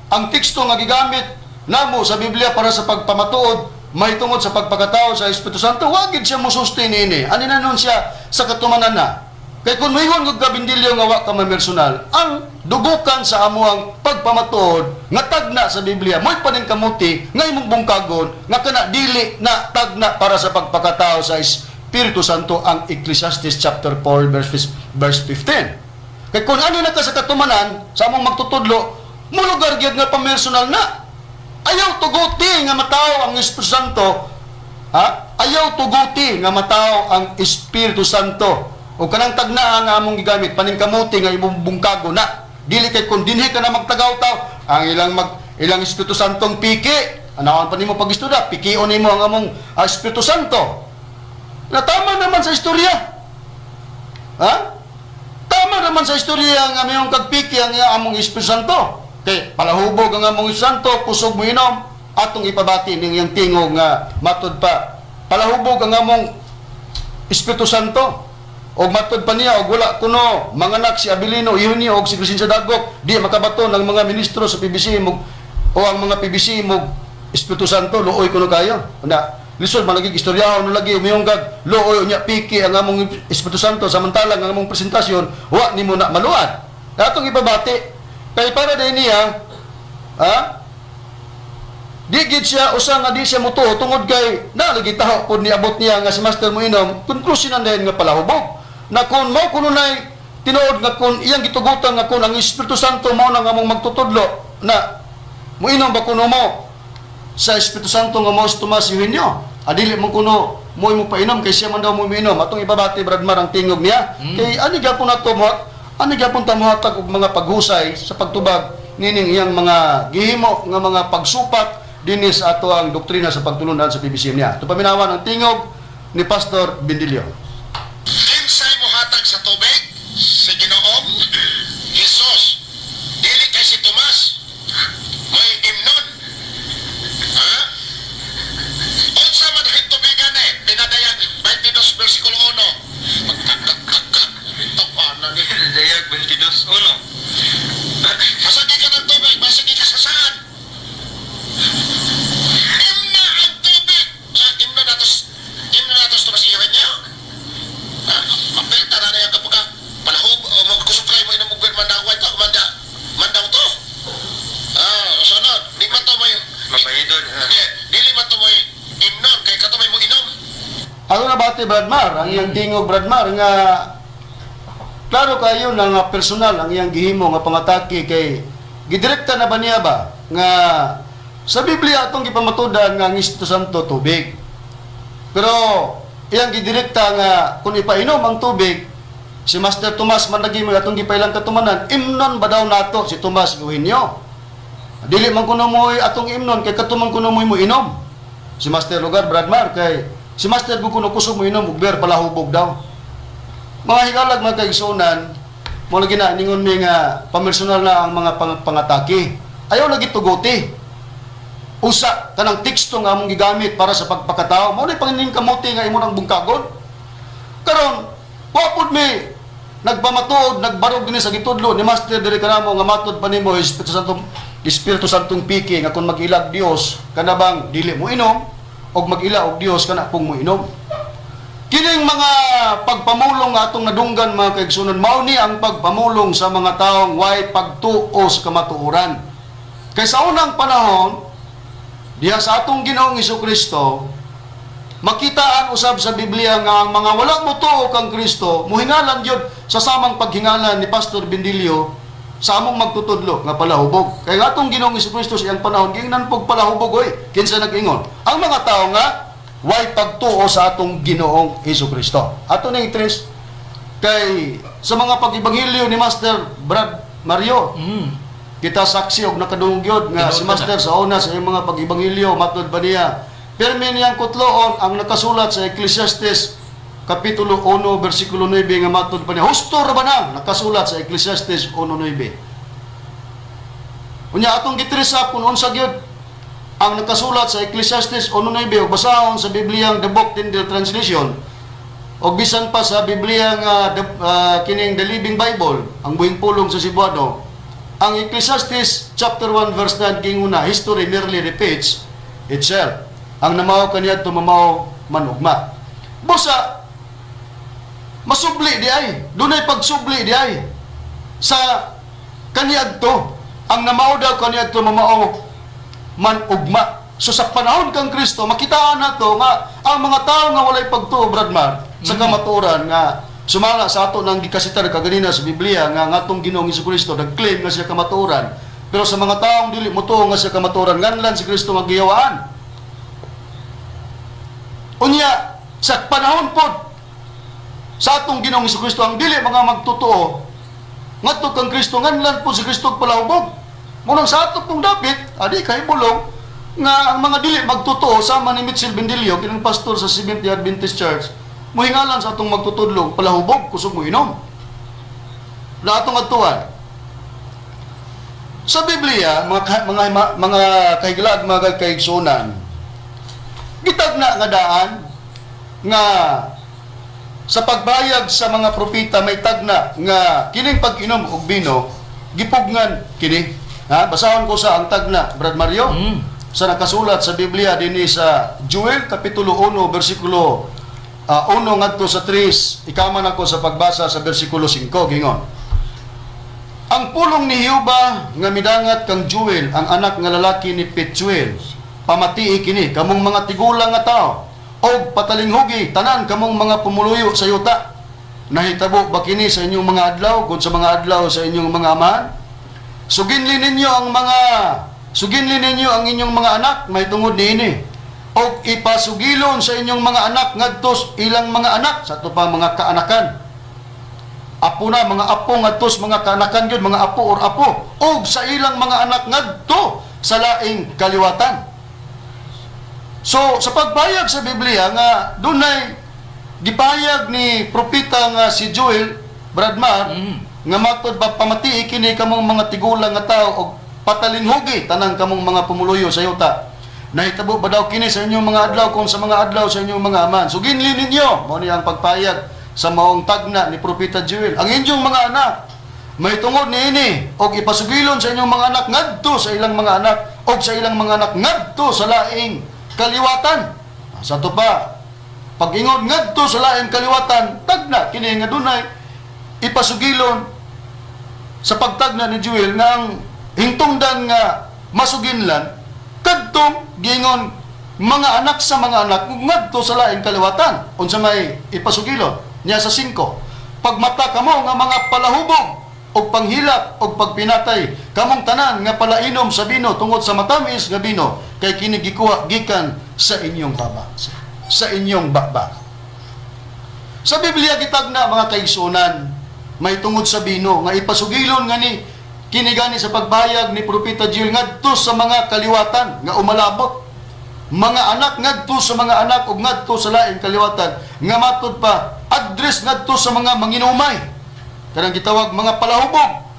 ang teksto nga gigamit namo sa Biblia para sa pagpamatuod, may tungod sa pagpakatao sa Espiritu Santo, wagid siya mo sustain niini. Ani na nun siya sa katumanan na. Kay kung moingon kog kabindilyo nga wa ka mamersonal, ang dugukan sa amo ang pagpamatuod nga tagna sa Biblia, mo'y paning kamuti nga imong bungkagon nga kana dili na tagna para sa pagpakatao sa Espiritu Santo ang Ecclesiastes chapter 4 verse 15. Kay kung ano na ka sa katumanan sa among magtutudlo, mulugar gyud nga pamersonal na. Ayaw tuguti nga mataw ang Espiritu Santo. Ha? Ayaw tuguti nga mataw ang Espiritu Santo. O kanang tagna nga among gigamit paningkamuti nga imong bungkago na. Dili kay kun dinhi ka na magtagaw-taw ang ilang Espiritu Santong piki. Anaon pa nimo pag-istorya, pikion nimo ang among Espiritu Santo. Na tama naman sa istorya. Ha? Tama naman sa istorya ang among kagpiki ang among Espiritu Santo. Kay palahubog ang among Santo, kusog mo inom, atong ipabati ning yang tingog nga matud pa. Palahubog ang among Espiritu Santo. Og matud pa niya, og wala kuno manganak si Abilino, Ihunio, og si Crescencia Dagok, di makabato ng mga ministro sa PBC mo, o ang mga PBC mo, Espiritu Santo, looy kuno kayo. Una, lisod, malagig istoryahon, lagi, umiyonggag, looy, unya, piki, ang among Espiritu Santo, samantalang ang among presentasyon, wa ni mo na maluad. Atong ipabati, kay para din niya, di gid siya usa nga di siya mutuo tungod kay nalagi taho pud niabot niya nga si Master mo inom, konklusyon na nga palahubog. Na kung mo kuno nay tinuod nga kung iyang gitugutan nga kung ang Espiritu Santo mao nang among magtutudlo na muinom ba kuno mo sa Espiritu Santo nga mao si Tomas Eugenio, adili mo kuno mo painom kay siya man daw mo miinom. Atong ibabati Brad Mar ang tingog niya kay ani gyapon nato mo ani gyapon ta mohatag og mga paghusay sa pagtubag nining iyang mga gihimo nga mga pagsupat dinis ato ang doktrina sa pagtulunan sa PBC niya. Ito paminawan ang tingog ni Pastor Bindilio. Kinsay mohatag sa tubig si Ginoong Hesus, dili kay si Tomas. May imnon. Ha? Unsa man ang tubigan pinadayan 22 versikulo 1. Ito pa na ni Dayag 22:1. Masagi ka ng tubig, masagi ka sa saan? Imna ang tubig. Imna natos Tomas Eugenio. Mapilta na na yung kapag palahog o magkusukay mo inamugwin mandaway to, mandaw to. Sunod, di man to mo yung mapahidon. Dili man to mo yung imnon, kay kato may mo inom. Ano na bati Brad Mar, ang iyang tingog Brad Mar nga klaro kayo na nga personal ang iyang gihimo nga pangatake kay gidirekta na ba niya ba nga sa Biblia atong gipamatudan nga ang Espiritu Santo tubig. Pero iyang gidirekta nga kung ipainom ang tubig si Master Tomas man lagi mo atong gipailang katumanan, imnon ba daw nato si Tomas Eugenio? Dili man kuno mo atong imnon kay katuman kuno mo inom. Si Master Lugar Brad Mar kay si Master kuno kusog mo inom ug ber palahubog daw. Mga higalag mga kaigsunan, mo lagi na ningon mi nga pamersonal na ang mga pangatake. Ayaw lagi tuguti. Usa kanang teksto nga among gigamit para sa pagpakatao, mao ni pangining kamuti nga imo nang bungkagon. Karon, wa pud mi nagpamatuod, nagbarog dinhi sa gitudlo ni Master diri kanamo nga matud pa nimo Espiritu Santong piki nga kun mag-ilag Dios kana bang dili mo inom og mag-ila og Dios kana kung mo inom. Kining mga pagpamulong nga atong nadunggan mga kaigsunan, mao ni ang pagpamulong sa mga taong way pagtuo sa kamatuoran. Kay sa unang panahon, diha sa atong Ginoong Hesukristo, makitaan usab sa Biblia nga ang mga walang motuo kang Kristo, muhingalan yun sa samang paghingalan ni Pastor Bindilio sa among magtutudlo nga palahubog. Kay nga atong Ginoong Hesukristo sa iyang panahon, gingnan pog palahubog, oy, kinsa nag-ingon? Ang mga tao nga, way pagtuo sa atong Ginoong Hesukristo. Ato ning tres kay sa mga pag-ebanghelyo ni Master Brad Mario. Kita saksi og nakadungyod nga si Master sa una sa iyang mga pag-ebanghelyo matud ba niya. Permi niyang kutloon ang nakasulat sa Ecclesiastes kapitulo 1 bersikulo 9 nga matud pa niya. Husto ra ba na nakasulat sa Ecclesiastes 1:9. Unya atong gitresa kun unsa gyud ang nakasulat sa Ecclesiastes 1:9 o basahon sa Bibliang The Book Tyndale Translation, o bisan pa sa Biblia nga kining The Living Bible, ang buhing pulong sa Cebuano, ang Ecclesiastes chapter 1 verse 9 ginguna, history merely repeats itself. Ang namaw kaniya tumamaw manugma. Busa masubli di ay, dunay pagsubli di ay sa kaniya to. Ang namaw daw kaniya tumamaw manugma. So sa panahon kang Kristo, makitaan nato nga ang mga tao nga walay pagtuo, Bradmar, sa kamatuoran nga sumala sa ato nang gikasitar kaganina sa Biblia nga ngatong Ginoong Jesucristo nag-claim nga siya kamatuoran. Pero sa mga taong dili motuo nga siya kamatuoran, nganlan si Kristo magiyawaan. Unya sa panahon pod sa atong Ginoong Jesucristo ang dili mga magtotoo ngadto kang Kristo, nganlan po si Kristo palahubog. Munang sa ato pong David, adi kay bulong nga ang mga dili magtotoo sama ni Mitchell Bendilio, kinang pastor sa Seventh-day Adventist Church, muhingalan sa atong magtutudlong palahubog kusog mo inom. Na atong atuan. Sa Biblia, mga kahiglag, mga kaigsunan, gitagna nga daan nga sa pagbayag sa mga propeta may tagna nga kining pag-inom og bino gipugnan kini. Ha? Basahon ko sa ang tagna, Brad Mario. Sa nakasulat sa Biblia dinhi sa Joel kapitulo 1 bersikulo 1 ngadto sa 3, ikaman ako sa pagbasa sa bersikulo 5 gingon. Ang pulong ni Jehova nga midangat kang Joel, ang anak nga lalaki ni Petsuel, pamatii kini kamong mga tigulang nga tao, og patalinghugi tanan kamong mga pumuluyo sa yuta. Nahitabo ba kini sa inyong mga adlaw, kun sa mga adlaw sa inyong mga amahan? Suginli ninyo ang inyong mga anak may tungod niini, og ipasugilon sa inyong mga anak ngadtos ilang mga anak sa to pa mga kaanakan. Apo na mga apo ngadtos mga kaanakan gyud, mga apo or apo, og sa ilang mga anak ngadto sa laing kaliwatan. So sa pagbayag sa Biblia nga dunay gipayag ni propeta nga si Joel, Bradmar, nga matod ba pamatii kini kamong mga tigulang nga tao og patalinhugi tanang kamong mga pumuluyo sa yuta. Nahitabo ba daw kini sa inyong mga adlaw kung sa mga adlaw sa inyong mga aman? Suginli ninyo mao ni ang pagpayag sa maong tagna ni propeta Joel. Ang inyong mga anak may tungod niini og ipasugilon sa inyong mga anak ngadto sa ilang mga anak og sa ilang mga anak ngadto sa laing kaliwatan. Sa to pa pag-ingod ngadto sa laing kaliwatan, tagna kini nga dunay ipasugilon sa pagtagna ni Joel nga ang hingtungdan nga masuginlan kadtong gingon mga anak sa mga anak ngadto sa laing kaliwatan. Unsa may ipasugilon niya sa 5, pagmata kamo nga mga palahubog og panghilak og pagpinatay kamong tanan nga palainom sa bino tungod sa matamis nga bino kay kini gikuha gikan sa inyong baba, sa inyong bakbak. Sa Biblia gitagna mga kaigsunan may tungod sa bino nga ipasugilon nga ni kini gani sa pagbayag ni propeta Joel ngadto sa mga kaliwatan nga umalabot. Mga anak ngadto sa mga anak ug ngadto sa laing kaliwatan nga matud pa address ngadto sa mga manginumay. Kanang gitawag mga palahubog.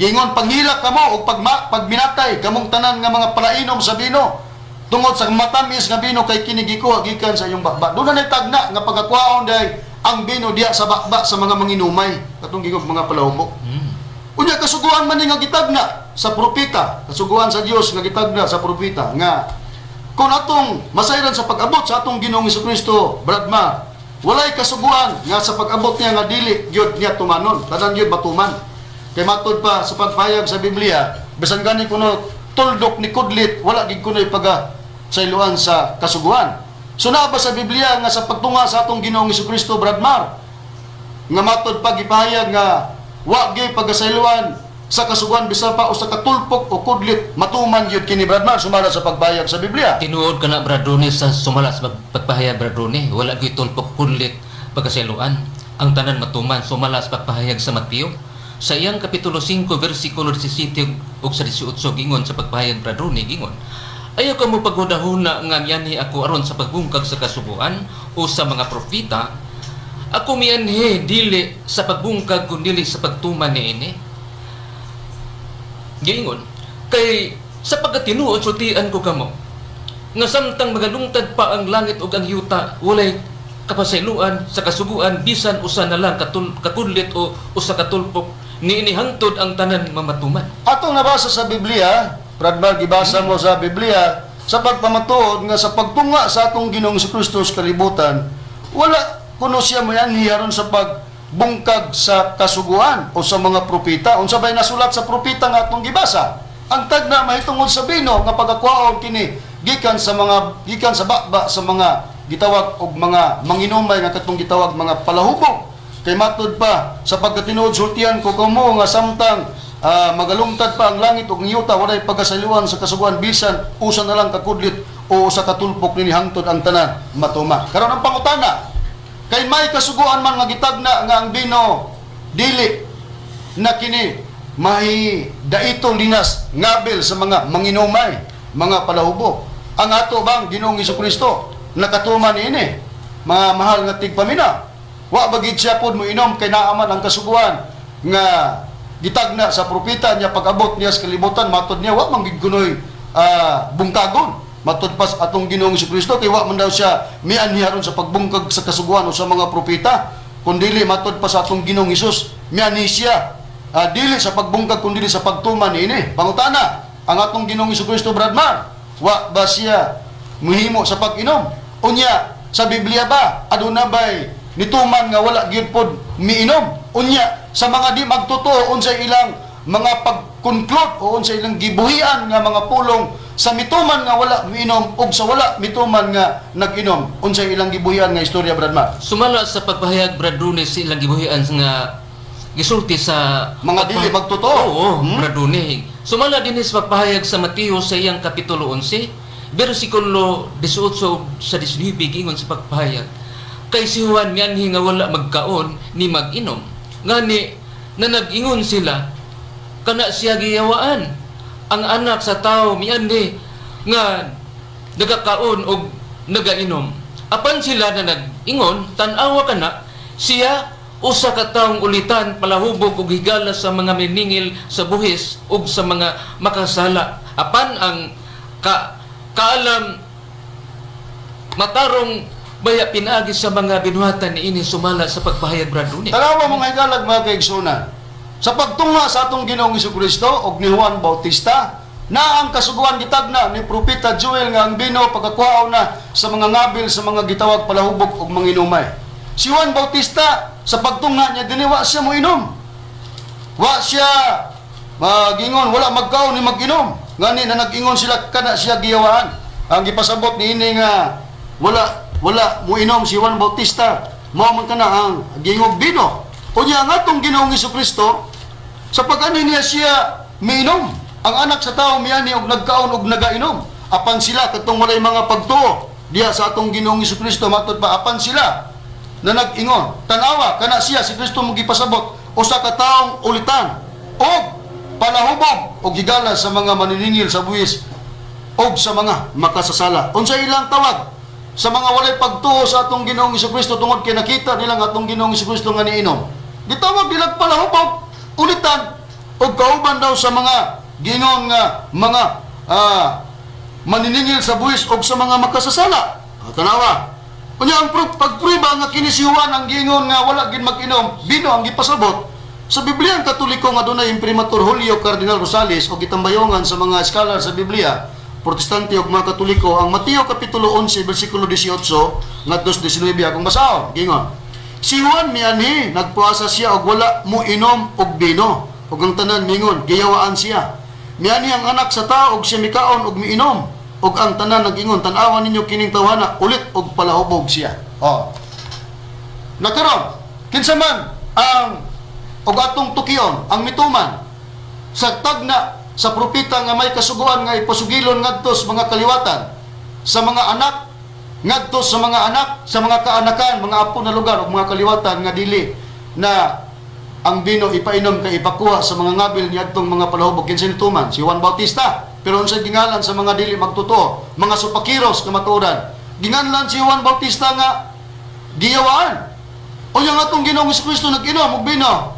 Gingon panghilak kamo ug pagminatay kamong tanan nga mga palainom sa bino tungod sa matamis nga bino kay kini gikuha gikan sa iyong bakba. Doon na tagna nga pagkakuhaon day ang bino diya sa bakba sa mga manginumay katong gingon mga palahubog. Unya kasuguan man ni nga gitagna sa propeta, kasuguan sa Dios nga gitagna sa propeta nga kung atong masayran sa pag-abot sa atong Ginoong Jesucristo, Bradma, walay kasuguan nga sa pag-abot niya nga dili gyud niya tumanon, tanan gyud batuman. Kay matod pa sa pagpayag sa Biblia, bisan gani kuno tuldok ni kudlit, wala gid kuno ipaga sa iluan sa kasuguan. So na ba sa Biblia nga sa pagtunga sa atong Ginoong Jesucristo, Bradmar, nga matod pa gipahayag nga wa gyud pagasayloan sa kasuguan bisan pa o sa katulpok o kudlit matuman gyud kini, Bradmar, sumala sa pagbayag sa Biblia. Tinuod ka na, Bradrone, sa sumala sa pagpahayag, Bradrone. Wala gyud tulpok kunlit pagkasayloan. Ang tanan matuman sumala sa pagpahayag sa Mateo. Sa iyang kapitulo 5 bersikulo 17 ug sa 18 gingon sa pagpahayag, Bradrone, gingon, ayaw ka mo paghunahuna nga miyanhi ako aron sa pagbungkag sa kasubuan o sa mga propeta. Ako miyanhi dili sa pagbungkag kundi sa pagtuman niini. Gingon, kay sa pagkatinuod sutian ko kamo nga samtang magalungtad pa ang langit ug ang yuta walay kapasayloan sa kasuguan bisan usa na lang kakunlit o usa katulpok niini hangtod ang tanan mamatuman. Atong nabasa sa Biblia, Bradman, gibasa mo sa Biblia, sa pagpamatuod nga sa pagtunga sa atong Ginoong Kristo sa kalibutan, wala kuno siya mayanhi aron sa pagbungkag sa kasuguan o sa mga propeta. Unsa bay nasulat sa propeta nga atong gibasa? Ang tagna mahitungod sa bino nga pagakwaon kini gikan sa bakba sa mga gitawag og mga manginumay nga katong gitawag mga palahubog. Kay matud pa sa pagkatinuod sultian ko kamo nga samtang magalungtad pa ang langit ug ngiyuta walay pagkasaliwan sa kasuguan bisan usa na lang kakudlit o sa katulpok nini hangtod ang tanan matuma. Karon ang pangutana, kay may kasuguan man nga gitagna nga ang bino dili na kini may daitong linas ngabil sa mga manginumay, mga palahubog. Ang ato bang Ginoong Jesucristo nakatuman ini mga mahal nga tigpamina, wa bagid siya pod mo inom kay naaman ang kasuguan nga gitagna sa propeta niya pag-abot niya sa kalibutan matud niya wa man gid kunoy bungkagon matud pas atong Ginoong Jesucristo kay wa man daw siya mianhi aron sa pagbungkag sa kasuguan o sa mga propeta kundili matud pa sa atong Ginoong Hesus mianhi siya dili sa pagbungkag kundi sa pagtuman ini. Pangutana, ang atong Ginoong Jesucristo Bradman, wa ba siya muhimo sa pag-inom? Unya, sa Biblia ba aduna bay nituman nga wala gyud pod miinom? Unya, sa mga di magtotoo unsay ilang mga pag-conclude o unsay ilang gibuhian nga mga pulong sa mituman nga wala miinom ug sa wala mituman nga nag-inom, unsay ilang gibuhian nga istorya Bradman? Sumala sa pagpahayag Brad Runes silang gibuhian nga gisulti sa mga dili magtotoo. Oo, Brad Runes. Sumala din sa pagpahayag sa Mateo sa iyang kapitulo 11, bersikulo 18 sa 19 ingon sa pagpahayag. Kay si Juan mianhi nga wala magkaon ni mag-inom. Ngani na nag-ingon sila kana siya giyawaan. Ang anak sa tao mianhi nga nagakaon og nagainom. Apan sila na nag-ingon, tan-awa kana siya usa ka taong ulitan palahubog ug higala sa mga miningil sa buhis ug sa mga makasala. Apan ang kaalam matarong baya pinaagi sa mga binuhatan niini sumala sa pagpahayag Brad Runes. Tanawa mga higalag mga kaigsunan. Sa pagtunga sa atong Ginoong Jesucristo og ni Juan Bautista, na ang kasuguan gitagna ni Propeta Joel nga ang bino pagkakuhaw na sa mga ngabil sa mga gitawag palahubog ug manginumay. Si Juan Bautista sa pagtunga niya diniwa siya mo inom. Wa siya magingon wala magkaon ni mag-inom. Ngani na nag-ingon sila kana siya giyawaan. Ang gipasabot niini nga wala mo inom si Juan Bautista. Mao man kana ang gingog bino. Unya nga atong Ginoong Jesucristo sa pag-ani niya siya miinom. Ang anak sa tao miani og nagkaon og nagainom. Apan sila katong walay mga pagtuo diha sa atong Ginoong Jesucristo matud pa apan sila na nag-ingon, tanawa, kana siya, si Kristo mo gipasabot, usa ka taong ulitan, o palahubog, o higala sa mga maniningil sa buwis, o sa mga makasasala. Unsa ilang tawag, sa mga walay pagtuo sa atong Ginoong Jesucristo, tungod kay nakita nilang atong Ginoong Jesucristo nga niinom. Gitawag nilang palahubog, ulitan, o kauban daw sa mga gingon nga, mga maniningil sa buwis, o sa mga makasasala. Tanawa, kunya ang pagprueba nga kini si Juan ang gingon nga wala gid mag-inom, bino ang gipasabot. Sa Biblia ang Katoliko nga dunay imprimatur Julio Cardinal Rosales o gitambayongan sa mga scholar sa Biblia, Protestante ug mga Katoliko, ang Mateo kapitulo 11 bersikulo 18 ngadto 19 akong basahon. Gingon, si Juan mianhi nagpuasa siya og wala mo inom og bino, ug ang tanan mingon giyawaan siya. Mianhi ang anak sa tao og siya mikaon og miinom. Og ang tanan nag-ingon, tan-awan ninyo kining tawhana, ulit og palahubog siya. Nakaron, kinsa man ang og atong tukion, ang mituman sa tagna sa propeta nga may kasuguan nga ipasugilon ngadto sa mga kaliwatan, sa mga anak ngadto sa mga anak, sa mga kaanakan, mga apo na lugar ug mga kaliwatan nga dili na ang bino ipainom kay ipakuha sa mga ngabil niadtong mga palahubog. Kinsa nituman? Si Juan Bautista. Pero unsay gingalan sa mga dili magtotoo, mga supakiros nga matuodan. Ginganlan si Juan Bautista nga giyawaan. O yang atong Ginoong Jesucristo nag-inom og bino.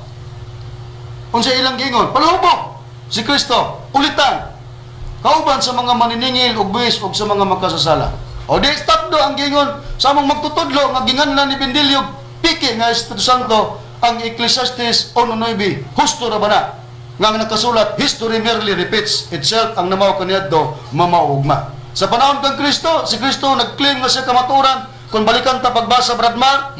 Unsay ilang gingon? Palahubog. Si Kristo ulitan. Kauban sa mga maniningil og buwis og sa mga makasasala. O di stop do ang gingon sa among magtutudlo nga ginganlan ni Bendilyo piki nga Espiritu Santo ang Ecclesiastes 1:9 husto ra ba na nga nakasulat history merely repeats itself ang namaw kaniadto mamaugma. Sa panahon kang Kristo, si Kristo nag-claim nga siya kamaturan. Kung balikan ta pagbasa Bradmar,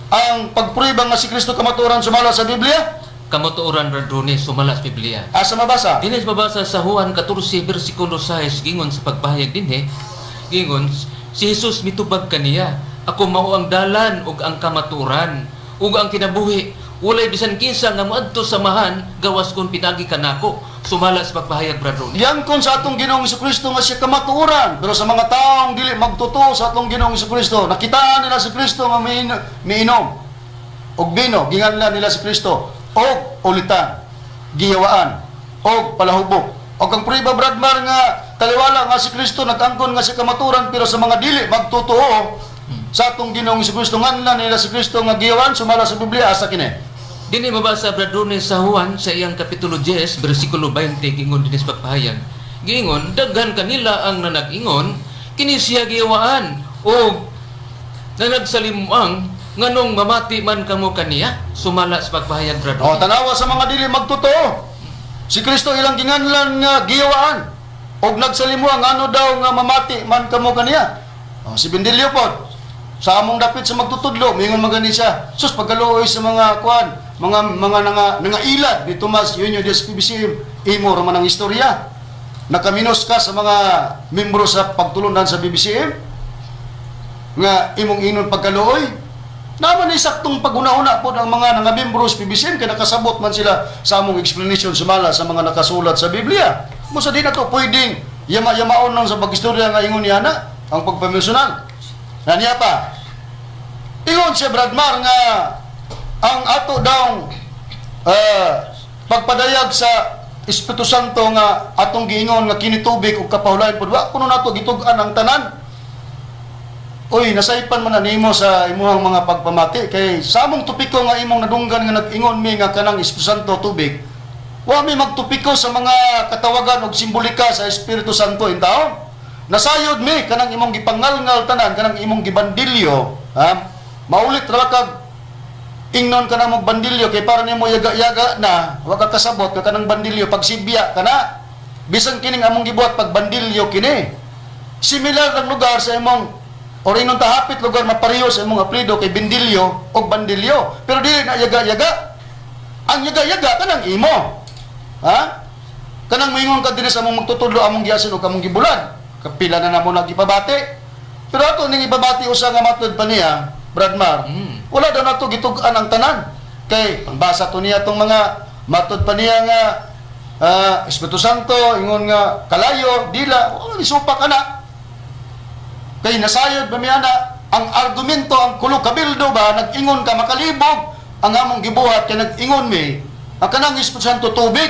ang pagprueba nga si Kristo kamaturan sumala sa Biblia, Kamotuoran radone sumala sa Biblia. asa mabasa? Dinis mabasa sa Juan 14 bersikulo 6 gingon sa pagpahayag dinhi, gingon si Jesus mitubag kaniya, ako mao ang dalan ug ang kamaturan ug ang kinabuhi. Walay bisan kinsa nga moadto sa mahan gawas kon pinagi kanako. Sumala sa pagpahayag radone. Yan kon sa atong Ginoong Jesucristo nga siya kamaturan. Pero sa mga taong dili magtuto sa atong Ginoong Jesucristo, nakitaan nila si Kristo nga miinom og bino, ginganlan nila si Kristo og ulitan, giyawaan, og palahubog. Og ang prueba Bradmar nga taliwala nga si Kristo nagangkon nga si kamaturan pero sa mga dili magtutuo sa atong Ginoong Jesucristo nganlan nila si Kristo nga giyawaan sumala sa Biblia asa kini. Dini mabasa bradone sa Juan sa iyang kapitulo 10 bersikulo 20 gingon dinis pagpahayag. Gingon daghan kanila ang nanag-ingon kini siya giyawaan og nanagsalimang nganong mamati man kamo kaniya sumala sa pagpahayag O bradone. tanawa sa mga dili magtutuo. Si Kristo ilang ginganlan nga giyawaan og nagsalimuha nga ano daw nga mamati man kamo kaniya. O si Bendilyo pod sa among dapit sa magtutudlo mingon magani siya. Sus pagkaluoy sa mga kuan, mga ilad ni Tomas Yunyo Diaz PBCM imo ra man ang istorya. Nakaminos ka sa mga membro sa pagtulunan sa BBCM nga imong inon pagkaluoy. Naman ay saktong pag-una-una po ng mga membro sa PBCM kaya nakasabot man sila sa among explanation sumala sa mga nakasulat sa Biblia. Musa din na to pwedeng yama-yamaon lang sa pag-istorya nga ingon niya na ang pagpamisyonal. Na niya pa, ingon siya Bradmar nga ang ato daw pagpadayag sa Espiritu Santo nga atong giingon nga kinitubig ug kapahulayan pud wa kuno nato gitug-an ang tanan. Uy, nasaypan man na nimo sa imuhang mga pagpamati kay sa among tupiko nga imong nadunggan nga nag-ingon mi nga kanang Espiritu Santo tubig. Wa mi magtupiko sa mga katawagan og simbolika sa Espiritu Santo in taon. Nasayod mi kanang imong gipangalngal tanan kanang imong gibandilyo, ha? Maulit ra kag ingnon ka na mong bandilyo kay para nimo yaga-yaga na wa ka kasabot ka kanang bandilyo pagsibya kana bisan kining among gibuhat pag bandilyo kini similar lang lugar sa imong or ingon tahapit lugar mapareho sa imong apelyido kay bendilyo og bandilyo pero dili na yaga-yaga ang yaga-yaga kanang imo, ha? Kanang moingon ka dinhi sa among magtutudlo among giasin og among gibulan kapila na namo nagipabati pero ato ning ipabati usa nga matud pa niya Bradmar, wala daw nato gitug-an ang tanan. Kay pangbasa to niya tong mga matud pa niya nga Espiritu Santo, ingon nga kalayo, dila, isupak ana. Kay nasayod ba miya na ang argumento, ang kulo kabildo ba, nag-ingon ka makalibog, ang among gibuhat kay nag-ingon mi, ang kanang Espiritu Santo tubig,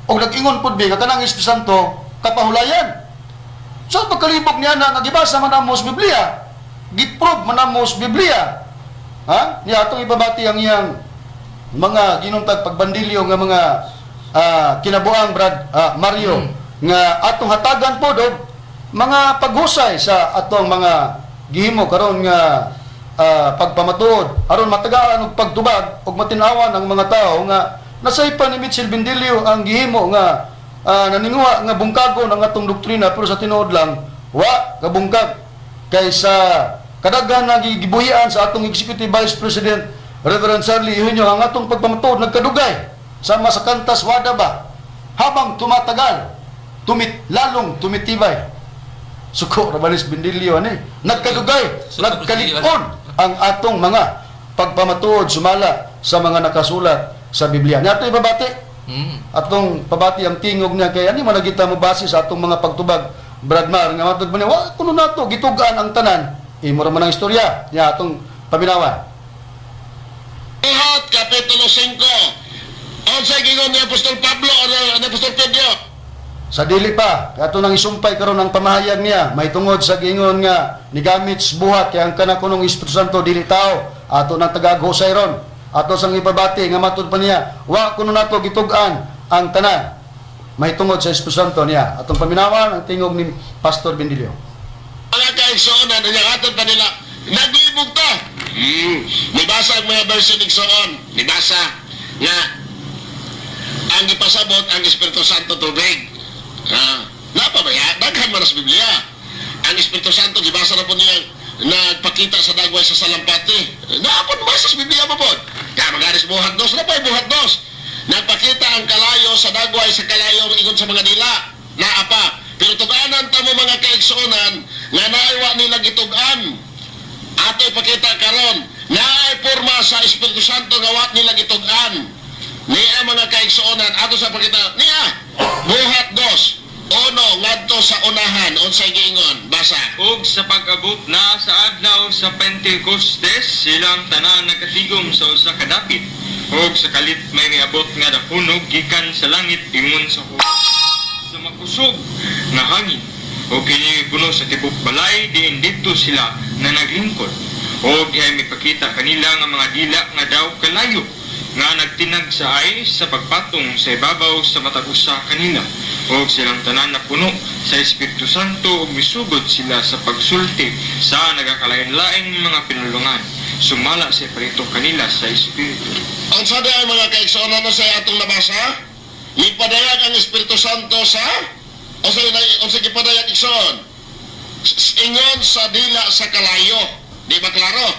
o nag-ingon pud mi, ang kanang Espiritu Santo kapahulayan. So pagkalibog niya na, nagibasa man ang sa Biblia, giprove manamos Biblia. Ha? Niya atong ibabati ang iyang mga ginuntag pagbandilyo nga mga kinabuang Mario nga atong hatagan po og mga paghusay sa atong mga gihimo karon nga pagpamatuod aron matagaan og pagtubag og matinawan ang mga tao nga nasaypan ni Mitchell Bendilyo ang gihimo nga naninguha nga bungkagon ang atong doktrina pero sa tinuod lang wa kabungkag kaysa kadaghan nga gibuhian sa atong Executive Vice President Reverend Charlie Ihunyo ang atong pagpamatuod nagkadugay sama sa kantas wada ba habang tumatagal lalong tumitibay suko Rabalis Bendilyo ani nagkadugay nagkalikon ang atong mga pagpamatuod sumala sa mga nakasulat sa Biblia nato ibabati atong pabati ang tingog niya kay ani man kita mo base sa atong mga pagtubag Bradmar nga matod ba niya wa kuno nato gitugan ang tanan imo ra man ang istorya niya atong paminawan. Buhat, Kapitulo 5. Unsay gingon ni Apostol Pablo o ni Apostol Pedro? Sa dili pa, ato nang isumpay karon ang pamahayag niya, may tungod sa gingon nga nigamit sa buhat kay ang kana kunong Espiritu Santo dili tao, ato nang tagaghusay ron. Ato sang ibabati nga matud pa niya, wa kuno nato gitug-an ang tanan. May tungod sa Espiritu Santo niya. Atong paminawan ang tingog ni Pastor Bendilyo. Mga kaigsuonan, nanyangatan pa nila, naglibog ta. Nibasa ang mga version igsoon. Nibasa nga ang ipasabot ang Espiritu Santo tubig. Napabaya, daghan man sa Biblia. Ang Espiritu Santo, gibasa na po niya, nagpakita sa dagway sa salampati. Naapon basa sa Biblia mo po. Kaya magaris buhat dos, napay buhat dos. Nagpakita ang kalayo sa dagway sa kalayo ingon sa mga dila. Naapa. Pero tuganan ta mo mga kaigsuonan, nga naiwa nila gitugan. Ato ipakita karon, naay porma sa Espiritu Santo nga wat nila gitugan. Niya mga kaigsuonan, ato sa pakita, niya, buhat dos. Uno, ngadto sa unahan, unsay giingon, basa. Ug sa pag-abot na sa adlaw sa Pentecostes, silang tanan nakatigom sa usa ka dapit. Ug sa kalit may miabot nga dapunog gikan sa langit ingon sa sa makusog nga hangin. O kini puno sa tibok balay, diin dito sila na naglingkod. O ay mipakita kanila nga mga dila nga daw kalayo, nga nagtinag sa ay sa pagpatong sa ibabaw sa matag usa kanila. O silang tanan na puno sa Espiritu Santo ug misugod sila sa pagsulti sa nagakalain-laing mga pinulungan. Sumala sa parito kanila sa Espiritu. Ang sada ay mga kaigsuonan na sa atong nabasa, ipadayag ang Espiritu Santo sa o sa ipadayag igsoon ingon sa dila sa kalayo. Di ba klaro?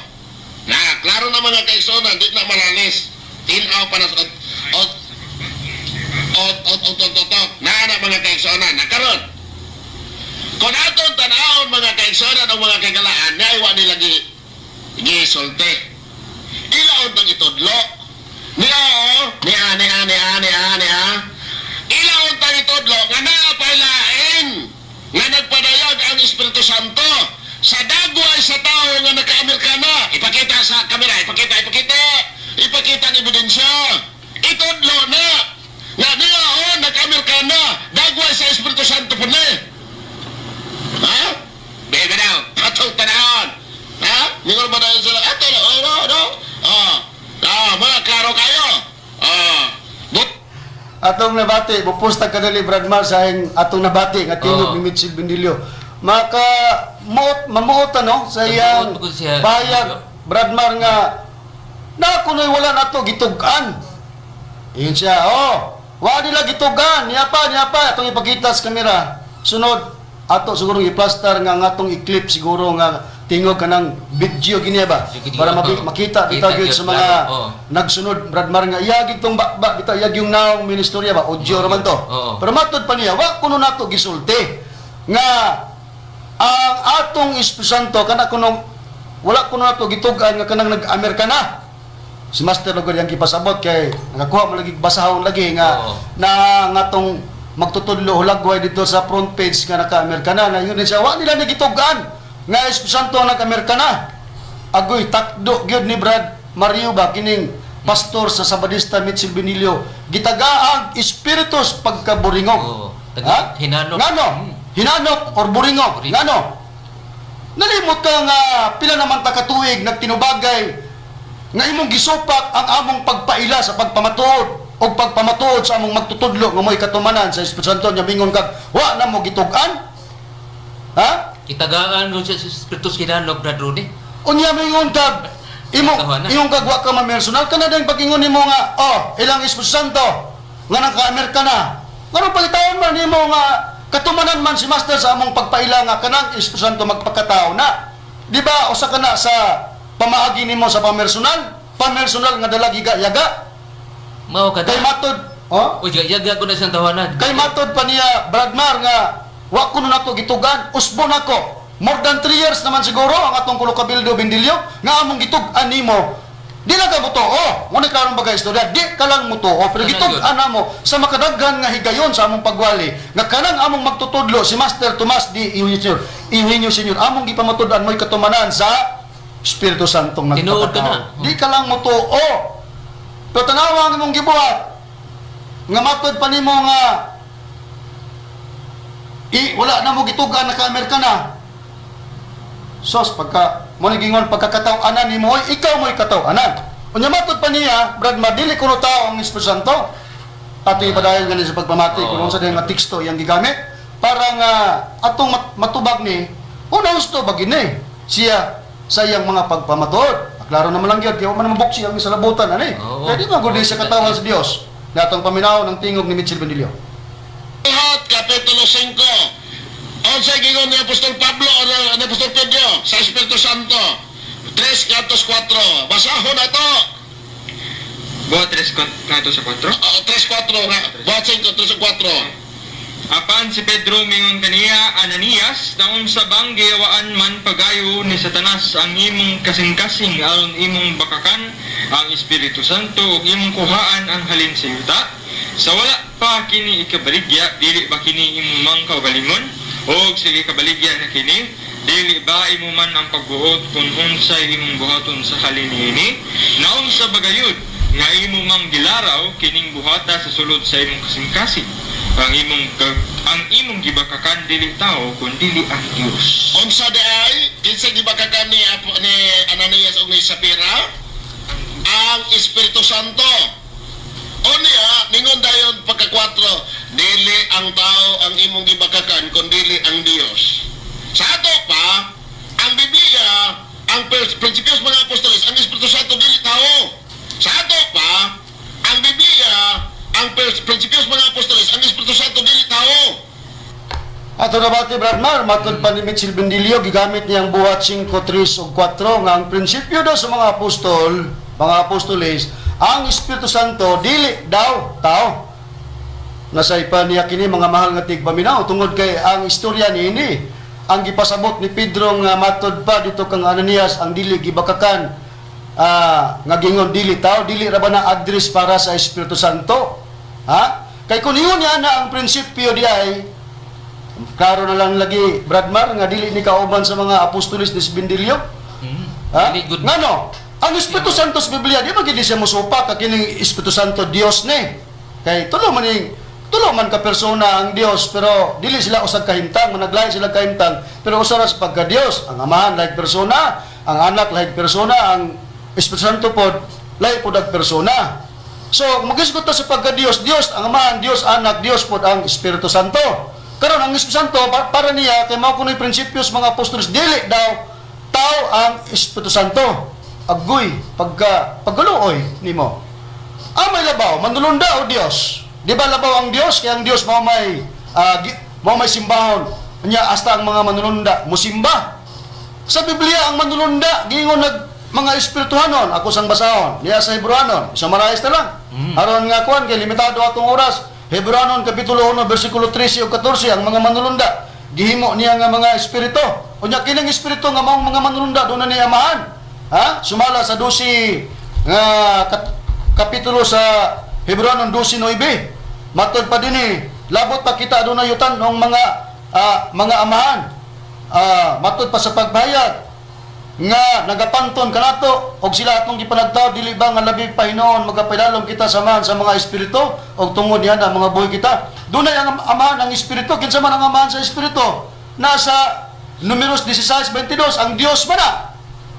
Na klaro na mga kaigsuonan, di na malalis. Tinaw pa na na mga kaigsuonan. Nakaroon. Kung atong tanahon mga kaigsuonan o mga kagalaan, naiwa nila gisulti. Ilaon tang itudlo. Niya. Ilaon tang itudlo nga napailain nga nagpadayag ang Espiritu Santo sa dagway sa tao nga naka-Amerikana. Ipakita sa kamera, ipakita ang ebidensya. Itudlo na nga niya naka-Amerikana, dagway sa Espiritu Santo po na. Ha? Bebe daw, atong tanahon. Ha? Ningon ba dahil sila? Ato na, mga klaro kayo. Atong nabati, bupusta ka dali Brad Mar sa atong nabati nga tinog ni Mitchell Bendilio. Mamuot no sa iyang Mamuot ko siya. bayag Brad Mar nga na kunoy wala nato gitugan. Iyon siya, wa nila gitugan, niya pa atong ipakita sa kamera. Sunod ato siguro i-plaster nga atong i-clip siguro nga tingog kanang video gini ba para makita bitaw gyud sa mga nagsunod Brad Mar nga iyag itong bitaw iyag yung naong ministerya ba audio raman to. Pero matud pa niya wa kuno nato gisulti nga ang atong Espiritu Santo kana kuno wala kuno nato gitugan nga kanang nag-Amerikana. Si Master Lugod yang gipasabot kay nakakuha mo lagi basahon lagi nga na ngatong magtutudlo hulagway dito sa front page nga naka-Amerikana na yun siya wa nila nagitugan nga Espiritu Santo ang nag-Amerikana. Agoy takdo gyud ni Brad Mario ba kining pastor sa Sabadista Mitchell Bendilio gitaga ang espiritus pagkaburingog. Hinanok. Ngano? Hinanok or buringog. Ngano? Nalimot ka nga pila naman ta katuig nagtinubagay nga imong gisupak ang among pagpaila sa pagpamatuod o pagpamatuod sa among magtutudlo nga mo'y katumanan sa Espiritu Santo nya mingon kag wa na mo gitugan. Ha? Itagaan ko sa Espiritu Sinanok, Brad Rudy. Unya mingon kag imong kag wa ka ma-personal kana dang pagingon nimo nga ilang Espiritu Santo nga naka-Amerikana. Ngano pagitawon man nimo nga katumanan man si Master sa among pagpaila nga kanang Espiritu Santo magpakatao na. Di ba usa kana sa pamaagi nimo sa pamersonal nga dala yaga. Mao ka Kay matod, O yaga ko na siyang tawanan. kay matod pa niya Brad Mar nga wa kuno nato gitugan, usbon ako. More than 3 years naman siguro ang atong Kulo Kabildo Bendilio nga among gitugan nimo. Di lang ka mo to, ngunit karon bagay istorya, di ka lang mo to, pero gitugan namo sa makadaghan nga higayon sa among pagwali nga kanang among magtutudlo si Master Tomas D. Eugenio Senior among gipamatud-an mo'y katumanan sa Espiritu Santong Tinuod ka nagpakatao. na. Di ka lang mo to, pero tanawa ang imong gibuhat nga matod pa nimo nga wala na mo gitugan naka-Amerikana. Sos pagka mo gingon pagkakataw-anan nimo ikaw mo'y kataw-anan. Unya matod pa niya Brad madili kuno tao ang Espiritu Santo. Ato ipadayon ganin sa pagpamati kung sa nga teksto yang gigamit para nga atong matubag ni Una gusto bagini siya sa iyang mga pagpamatud. Klaro naman lang yun, kaya man mabuksi ang isalabutan, ani. Oo. Kaya di man gudi sa katawan sa Dios. Natong paminaw ng tingog ni Mitchell Benilio. Lahat, Kapitulo 5. Unsay gingon ni Apostol Pablo o ni Apostol Pedro sa Espiritu Santo. 3 kantos 4. Basahon na to. Buhat 3 kanto sa 4. 3-4 na. Buhat 5, 3-4. Apan si Pedro mingon kaniya, Ananias, taon sa bang giyawaan man pagayo ni Satanas ang imong kasing-kasing aron imong bakakan ang Espiritu Santo ug imong kuhaan ang halin sa yuta. Sa wala pa kini ikabaligya, dili ba kini imong mang kaugalingon? O sige kabaligya na kini, dili ba imo man ang pagbuot kung unsay imong buhaton sa halin niini? Naon sa bagayod, nga imo mang gilaraw kining buhata sa sulod sa imong kasing-kasing. Ang imong gibakakan dili tao kundi ang Dios. Unsa di ay kinsa gibakakan ni Ananias ug ni Sapira? Ang Espiritu Santo. Unya ningon dayon pagka 4, dili ang tao ang imong gibakakan kundi dili ang Dios. Sa ato pa ang Biblia, ang prinsipyos mga apostoles, ang Espiritu Santo dili tao. Sa ato pa ang Biblia, ang prinsipyos mga apostoles, ang Espiritu Santo dili tao. Ato na bati Brad Mar, matod pa ni Mitchell Benilio, gigamit niyang buhat 5, 3 ug 4 nga ang prinsipyo daw sa mga apostol, mga apostoles, ang Espiritu Santo dili daw tao. Nasay pa niya kini mga mahal nga tigpaminaw tungod kay ang istorya niini ang gipasabot ni Pedro nga matod pa dito kang Ananias ang dili gibakakan nga gingon dili tao, dili ra ba na address para sa Espiritu Santo? Ha? Kay kung yun yan na ang prinsipyo di ay klaro na lang lagi Brad Mar nga dili ni kauban sa mga apostolis ni Benilio. Ha? Dili good. Ngano? Ang Espiritu Santo sa Biblia di ba gid siya mosupa ka kining Espiritu Santo Dios ni. Kay tulo man ka persona ang Dios pero dili sila usag kahimtang, managlain sila kahimtang pero usa ra sa pagka Dios. Ang Amahan lahi persona, ang Anak lahi persona, ang Espiritu Santo pod lahi pod ang persona. So, magisgot ta sa pagka-Dios, Dios ang Amahan, Dios Anak, Dios pod ang Espiritu Santo. Karon ang Espiritu Santo para niya kay mao kunoy prinsipyos mga apostolos dili daw tao ang Espiritu Santo. Agoy paggaluoy nimo. Amay labaw manulunda o Dios. Di ba labaw ang Dios kay ang Dios mao may simbahon. Nya hasta ang mga manulunda musimba. Sa Biblia ang manulunda gingon mga espirituhanon, ako sang basahon, niya sa Hebreanon, isa marais na lang. Aron nga kuan kay limitado atong oras. Hebreanon kapitulo 1 bersikulo 13 ug 14 ang mga manulunda gihimo niya nga mga espiritu. Unya kining espiritu nga maong mga manulunda do na ni Amahan. Ha? Sumala sa 12 nga kapitulo sa Hebreanon 12:9. Matod pa dinhi, labot pa kita adunay yutan ng mga amahan. Matod pa sa pagbayad nga nagapanton kanato og sila atong gipanagtaw dili ba nga labi pa hinuon magapalalom kita samahan sa mga espiritu og tungod niya na mga buhay kita dunay ang amahan ang espiritu kinsa man ang amahan sa espiritu nasa Numeros 16:22 ang Dios man na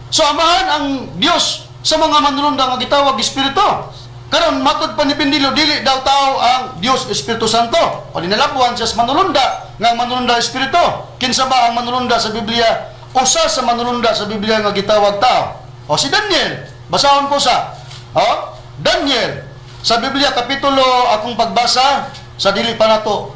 so amahan ang Dios sa mga manulunda nga gitawag espiritu karon matod pa ni Benilio dili daw tao ang Dios Espiritu Santo o dinalapuan siya sa manulunda nga ang manulunda espiritu kinsa ba ang manulunda sa Biblia usa sa manulunda sa Biblia nga gitawag tao. O si Daniel, basahon ko sa Daniel sa Biblia kapitulo akong pagbasa sa dili pa nato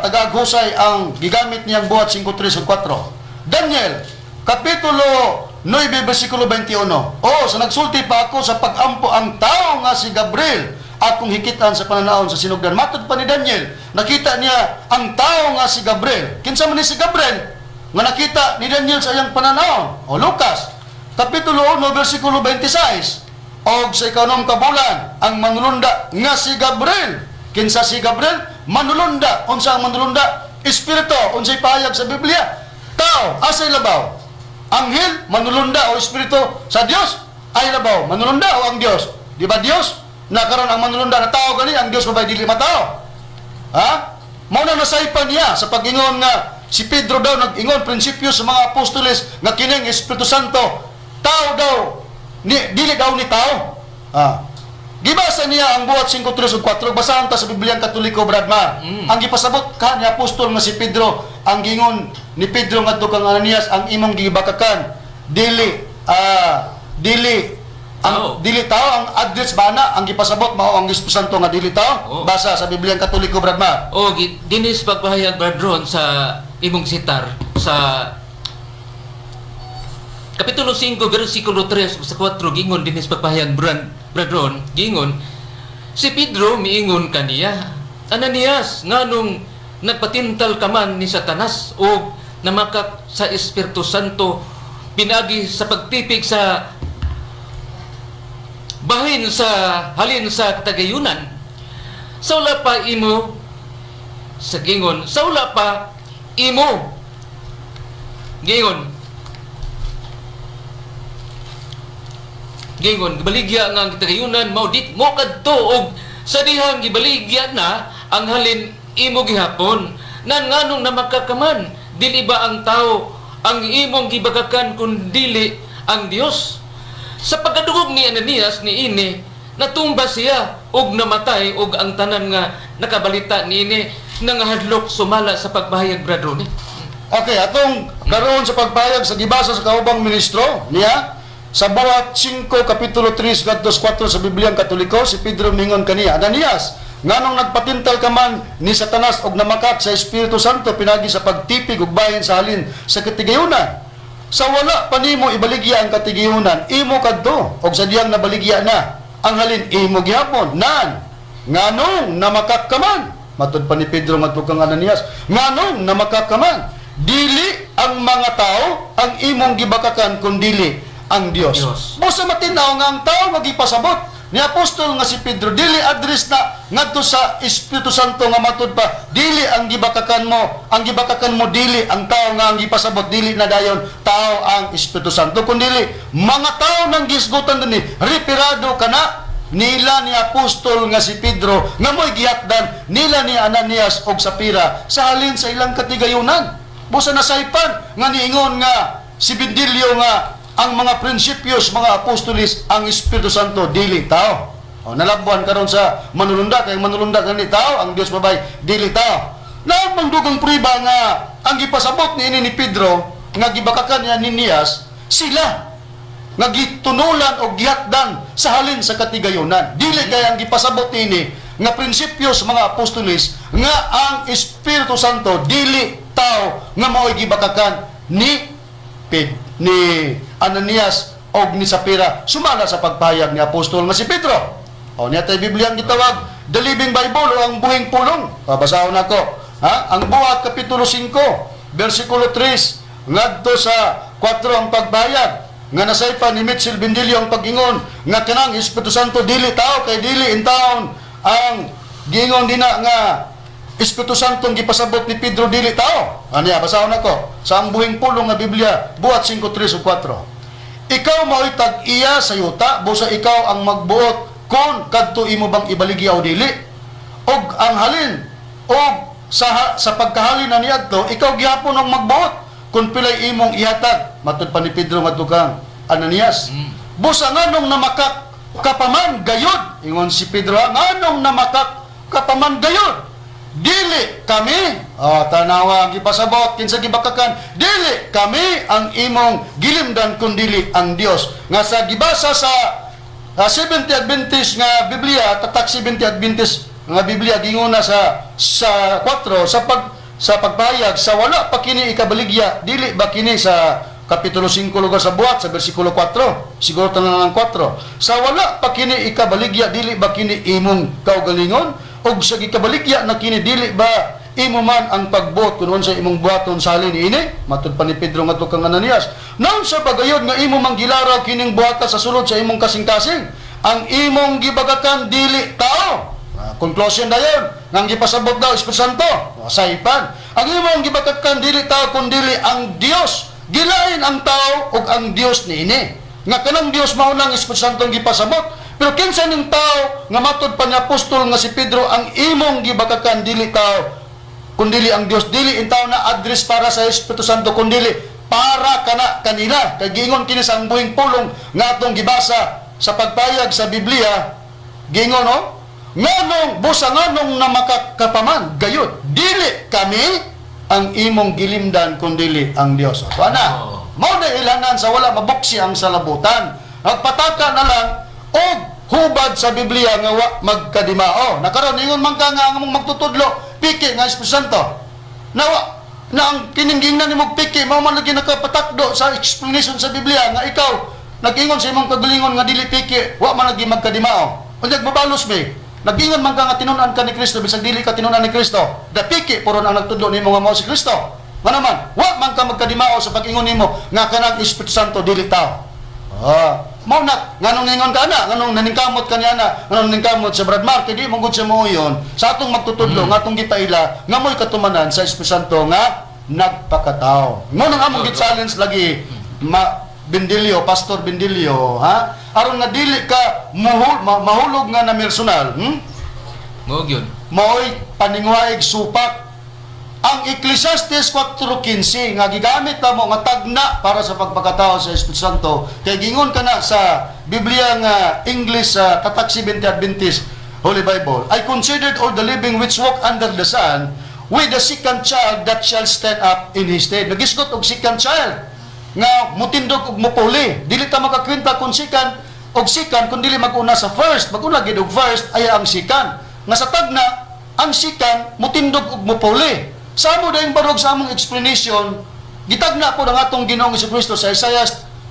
tagaghusay ang gigamit niyang buhat 5:3 ug 4. Daniel kapitulo 9 bersikulo 21. Sa nagsulti pa ako sa pagampo ang tao nga si Gabriel akong hikitan sa pananaon sa sinugdan. Matod pa ni Daniel, nakita niya ang tao nga si Gabriel. Kinsa man ni si Gabriel? Nga nakita ni Daniel sa iyang pananaon. Lucas, kapitulo 1, versikulo 26. Og sa ikanom kabulan, ang manulunda nga si Gabriel. Kinsa si Gabriel? Manulunda. Unsa ang manulunda? Espiritu. Unsay pahayag sa Biblia? Tao. Asay labaw? Anghel, manulunda o espiritu sa Dios? Ay labaw. Manulunda o ang Dios? Di ba Dios? Nakaroon ang manulunda na tao gani, ang Dios mabay dili matao. Ha? Mao na nasaypan niya sa pag-ingon nga si Pedro daw nag-ingon prinsipyo sa mga apostoles nga kining Espiritu Santo tao daw dili daw ni tao. Gibasa niya ang buhat 5:3 ug 4 basahan ta sa Biblia Katoliko Brad Mar. Ang gipasabot ka ni apostol nga si Pedro ang gingon ni Pedro ngadto kang Ananias ang imong gibakakan dili Tao. dili tao ang address ba na ang gipasabot mao ang Espiritu Santo nga dili tao. Oo. Basa sa Bibliang Katoliko, Brad Mar. O dinis pagpahayag Bradron sa imong sitar sa Kapitulo 5 versikulo 3 sa 4 gingon dinis pagpahayag Bradron gingon si Pedro miingon kaniya, Ananias, nganong nagpatintal ka man ni Satanas o namakak sa Espiritu Santo pinagi sa pagtipig sa bahin sa halin sa tagayunan. Saula pa imo sa gingon, saula pa imo gingon gibaligya nga ang tagayunan mao dit mo kadto og sa dihang gibaligya na ang halin imo gihapon nan nganong namakakaman dili ba ang tao ang imong gibagakan kun dili ang Dios. Sa pagkadungog ni Ananias ni ini natumba siya og namatay og ang tanan nga nakabalita ni ini nangahadlok sumala sa pagpahayag Bradron. Okay, atong karon sa pagpayag sa gibasa sa kaubang ministro niya sa buhat 5 kapitulo 3 kadto 4 sa Bibliang Katoliko, si Pedro mingon kaniya, Ananias, nganong nagpatintal ka man ni Satanas og namakak sa Espiritu Santo pinagi sa pagtipig ug bahin sa halin sa katigayunan. Sa wala pa nimo ibaligya ang katigayunan, imo kadto og sa diyang nabaligya na ang halin imo gihapon nan nganong namakak ka man. Matud pa ni Pedro ngadto kang Ananias, nganong namakak ka man, dili ang mga tao ang imong gibakakan kundi ang Dios. Busa matinaw nga ang tao magipasabot ni apostol nga si Pedro dili address na ngadto sa Espiritu Santo nga matud pa dili ang gibakakan mo dili ang tao nga ang gipasabot dili na dayon tao ang Espiritu Santo kundi mga tao nang gisgutan dinhi reperado kana nila ni apostol nga si Pedro nga mo'y gihakdan nila ni Ananias og Sapira sa halin sa ilang katigayunan. Busa nasaypan nga niingon nga si Bendilio nga ang mga prinsipyos, mga apostolis, ang Espiritu Santo, dili tao. O, nalabuan karon sa manulunda, kaya manulunda ka ni tao, ang Diyos babay, dili tao. Naamang dugang priba nga, ang gipasabot ni ini ni Pedro, nga gibakakan niya ni Ananias, sila, nga gitunulan o gihakdan sa halin sa katigayunan. Dili kaya ang gipasabot ni ini, nga prinsipyos, mga apostolis, nga ang Espiritu Santo, dili tao, nga mao'y gibakakan ni Ananias og ni Sapira sumala sa pagpahayag ni apostol nga si Pedro. O niya tay Biblia ang gitawag The Living Bible o ang buhing pulong. Basahon nako. Ang buhat kapitulo 5 versikulo 3 ngadto sa 4 ang pagbayag nga nasaypa ni Mitchell Bendilio ang pagingon nga kanang Espiritu Santo dili tao kay dili in taon ang gingon dina nga Espiritu Santong gipasabot ni Pedro dili tao. Aniya, basahon ako. Sa ang buhing pulong nga Biblia, buhat 5:3 o 4. Ikaw mao'y tag-iya sa yuta, busa ikaw ang magbuot kung kadto imo bang ibaligya o dili. Og ang halin, og sa pagkahalin na niadto, ikaw gihapon ang magbuot kung pilay imong ihatag. Matud pa ni Pedro ngadto kang Ananias. Busa nganong namakak kapaman gayod. Ingon si Pedro, nganong namakak kapaman gayod. Dili kami tanawa gipasabot kinsa gibakakan dili kami ang imong gilimdan kundi ang Dios nga sa gibasa sa Seventh Adventist nga Biblia tatak Seventh Adventist nga Biblia ginguna sa 4 sa pagpahayag sa wala pa kini ikabaligya dili ba kini sa kapitulo 5 lugar sa buhat sa bersikulo 4 siguro tanan ng 4 sa wala pa kini ikabaligya dili ba kini imong kaugalingon og sa gikabaligya na kini dili ba imo man ang pagbuot kun unsa imong buhaton sa halin ini matud pa ni Pedro ngadto kang Ananias naun sa bagayod nga imo manggilaraw kining buhata sa sulod sa imong kasing-kasing ang imong gibagakan dili tao. Conclusion dayon nga gipasabot daw Espiritu Santo saypan ang imong gibagakan dili tao kun dili ang Dios gilain ang tao ug ang Dios niini nga kanang Dios mao nang Espiritu Santo gipasabot. Pero kinsa ning tao nga matud pa ni apostol nga si Pedro ang imong gibakakan dili tao kundi ang Dios dili in tao na address para sa Espiritu Santo kundi para kanila kay gingon kini sa ang buhing pulong nga atong gibasa sa pagpayag sa Biblia gingon nganong busa nganong namakakapaman gayud dili kami ang imong gilimdan kundili ang Dios. So ana, mao na ilanan sa wala mabuksi ang salabutan. Nagpataka na lang og hubad sa Biblia nga wa magkadimao. Nakaron ingon man ka nga among magtutudlo, piki nga Espiritu Santo. Nawa na ang kiningingnan nimo piki mao man lagi nakapatakdo sa explanation sa Biblia nga ikaw nag-ingon sa imong kagalingon nga dili piki, wa man lagi magkadimao. Unyag mabalos mi. Nag-ingon man ka nga tinunan ka ni Kristo bisag dili ka tinunan ni Kristo. Da piki puro ang nagtudlo nimo nga mao si Kristo. Nga naman, wa man ka magkadimao sa pag-ingon nimo nga kanang Espiritu Santo dili tao. Mao na nganong ningon ka ana, nganong naningkamot ka niya na, nganong naningkamot sa Brad Mark, di mo gud sa muuyon sa atong magtutudlo nga atong gipaila nga mo'y katumanan sa Espiritu Santo nga nagpakatao. Mo nang among git-challenge lagi Bendilio, Pastor Bendilio, ha? Aron nga dili ka mahulog nga na personal, Mo gyud. Mao'y paningwaig supak. Ang Ecclesiastes 4:15 nga gigamit na mo nga tagna para sa pagpakatao sa Espiritu Santo. Kay gingon ka na sa Biblia nga English sa Tatak 70 Adventist Holy Bible. I considered all the living which walk under the sun with the second child that shall stand up in his stead. Nagisgot og second child nga mutindog og mupuli. Dili ta makakwenta kung second og second kun dili mag-una sa first. Mag-una gid og first ay ang second. Nga sa tagna ang second mutindog og mupuli. Sa amo dayong barog sa among explanation, gitagna po ng atong Ginoong Jesucristo sa Isaiah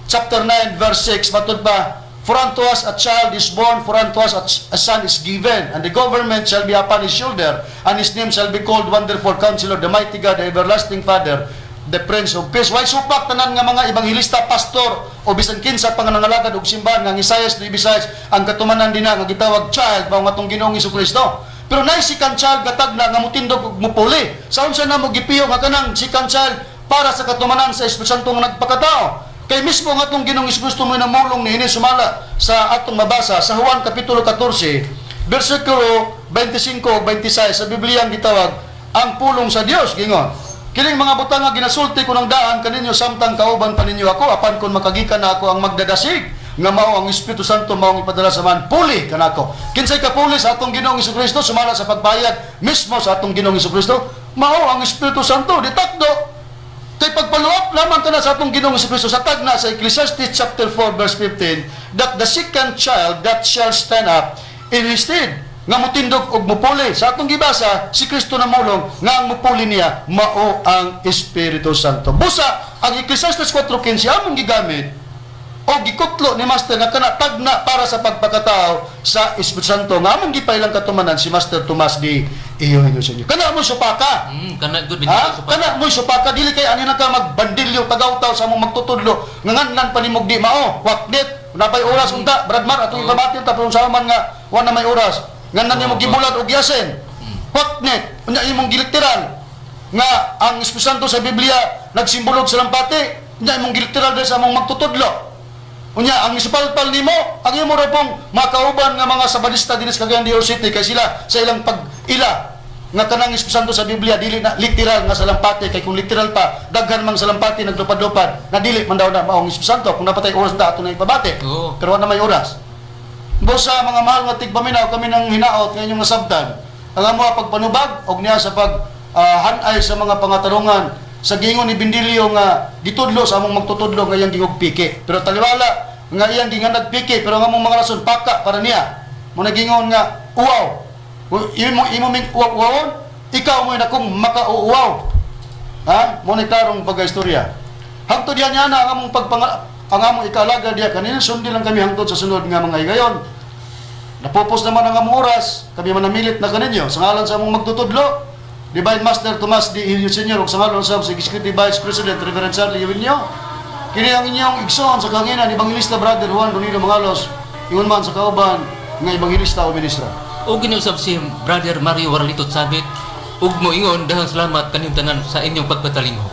chapter 9 verse 6 matud pa, for unto us a child is born, for unto us a son is given, and the government shall be upon his shoulder, and his name shall be called Wonderful Counselor, the Mighty God, the Everlasting Father, the Prince of Peace. Why supak tanan nga mga ebanghilista, pastor o bisan kinsa pang nangalagad og simbahan nga Isaiah ni Bisayas ang katumanan dinha nga gitawag child mao nga atong Ginoong Jesucristo. Pero nay si child gatagna nga mutindog og mupuli. Saon sa namo gipiyo nga kanang si child para sa katumanan sa Espiritu Santo nga nagpakatao. Kay mismo nga atong Ginoong Jesucristo mo namulong ni sumala sa atong mabasa sa Juan kapitulo 14 bersikulo 25 ug 26 sa Biblia ang gitawag ang pulong sa Dios gingon. Kining mga butang nga ginasulti ko ng daan kaninyo samtang kauban pa ninyo ako apan kon makagikan na ako ang magdadasig nga mao ang Espiritu Santo mao ang ipadala sa man puli kanako. Kinsay ka puli sa atong Ginoong Jesucristo sumala sa pagbayad mismo sa atong Ginoong Jesucristo mao ang Espiritu Santo ditakdo. Kay pagpaluap lamang kana sa atong Ginoong Jesucristo sa tagna sa Ecclesiastes chapter 4 verse 15 that the second child that shall stand up in his stead nga mutindog og mupuli sa atong gibasa si Kristo namulong nga ang mupuli niya mao ang Espiritu Santo. Busa ang Ecclesiastes 4:15 among gigamit o gikutlo ni Master nga kana tagna para sa pagpakatao sa Espiritu Santo nga among gipailang katumanan si Master Tomas di Iloilo sa inyo. Kana mo supaka. Kana good Kana mo supaka dili kay ani na ka magbandilyo tagaw-taw sa among magtutudlo nga nganlan pa nimog di mao. Wakdit napay oras unta Brad Mar atong ibabati ta pero sa man nga wa na may oras. Nganlan nimo gibulat og yasen. Wakdit unya imong giliteral nga ang Espiritu Santo sa Biblia nagsimbolog sa lampati. Unya imong giliteral sa among magtutudlo. Unya ang isupalpal nimo ang imo ra pong makauban nga mga sabadista dinhi sa Cagayan de Oro City kay sila sa ilang pag-ila nga kanang Espiritu Santo sa Biblia dili na literal nga salampati kay kung literal pa daghan mang salampati naglupad-lupad na dili man daw na mao ang Espiritu Santo kung napatay oras na ato na ipabati. Pero wala may oras. Bosa mga mahal nga tigpaminaw kami nang hinaot nga inyong nasabtan. Ang amo pagpanubag og niya sa pag hanay sa mga pangatarungan sa gingon ni Bendilio nga gitudlo sa among magtutudlo nga iyang gingog piki. Pero taliwala nga iyang ginganag piki pero nga among mga rason paka para niya. Mo nagingon nga uwaw. Imo ming uwaw ikaw mo na kung makauuwaw. Ha? Mo ni klarong pag-istorya. Hangtod diyan niya na ang among ang among ikalaga diya kanina sundi lang kami hangtod sa sunod nga mga higayon. Napupos naman ang among oras, kami manamilit na kaninyo sa ngalan sa among magtutudlo. Divine Master Tomas D. Ilio Sr. ug sa ngalan sa Executive Vice President Reverend Charlie Iwinyo. Kini ang inyong igsoon sa kanginan Ebanghilista Brother Juan Donilo Mangalos, ingon man sa kauban nga Ebanghilista o ministra. O ginausap si Brother Mario Warlitot Sabit ug mo ingon dahang salamat kaning tanan sa inyong pagpatalingho.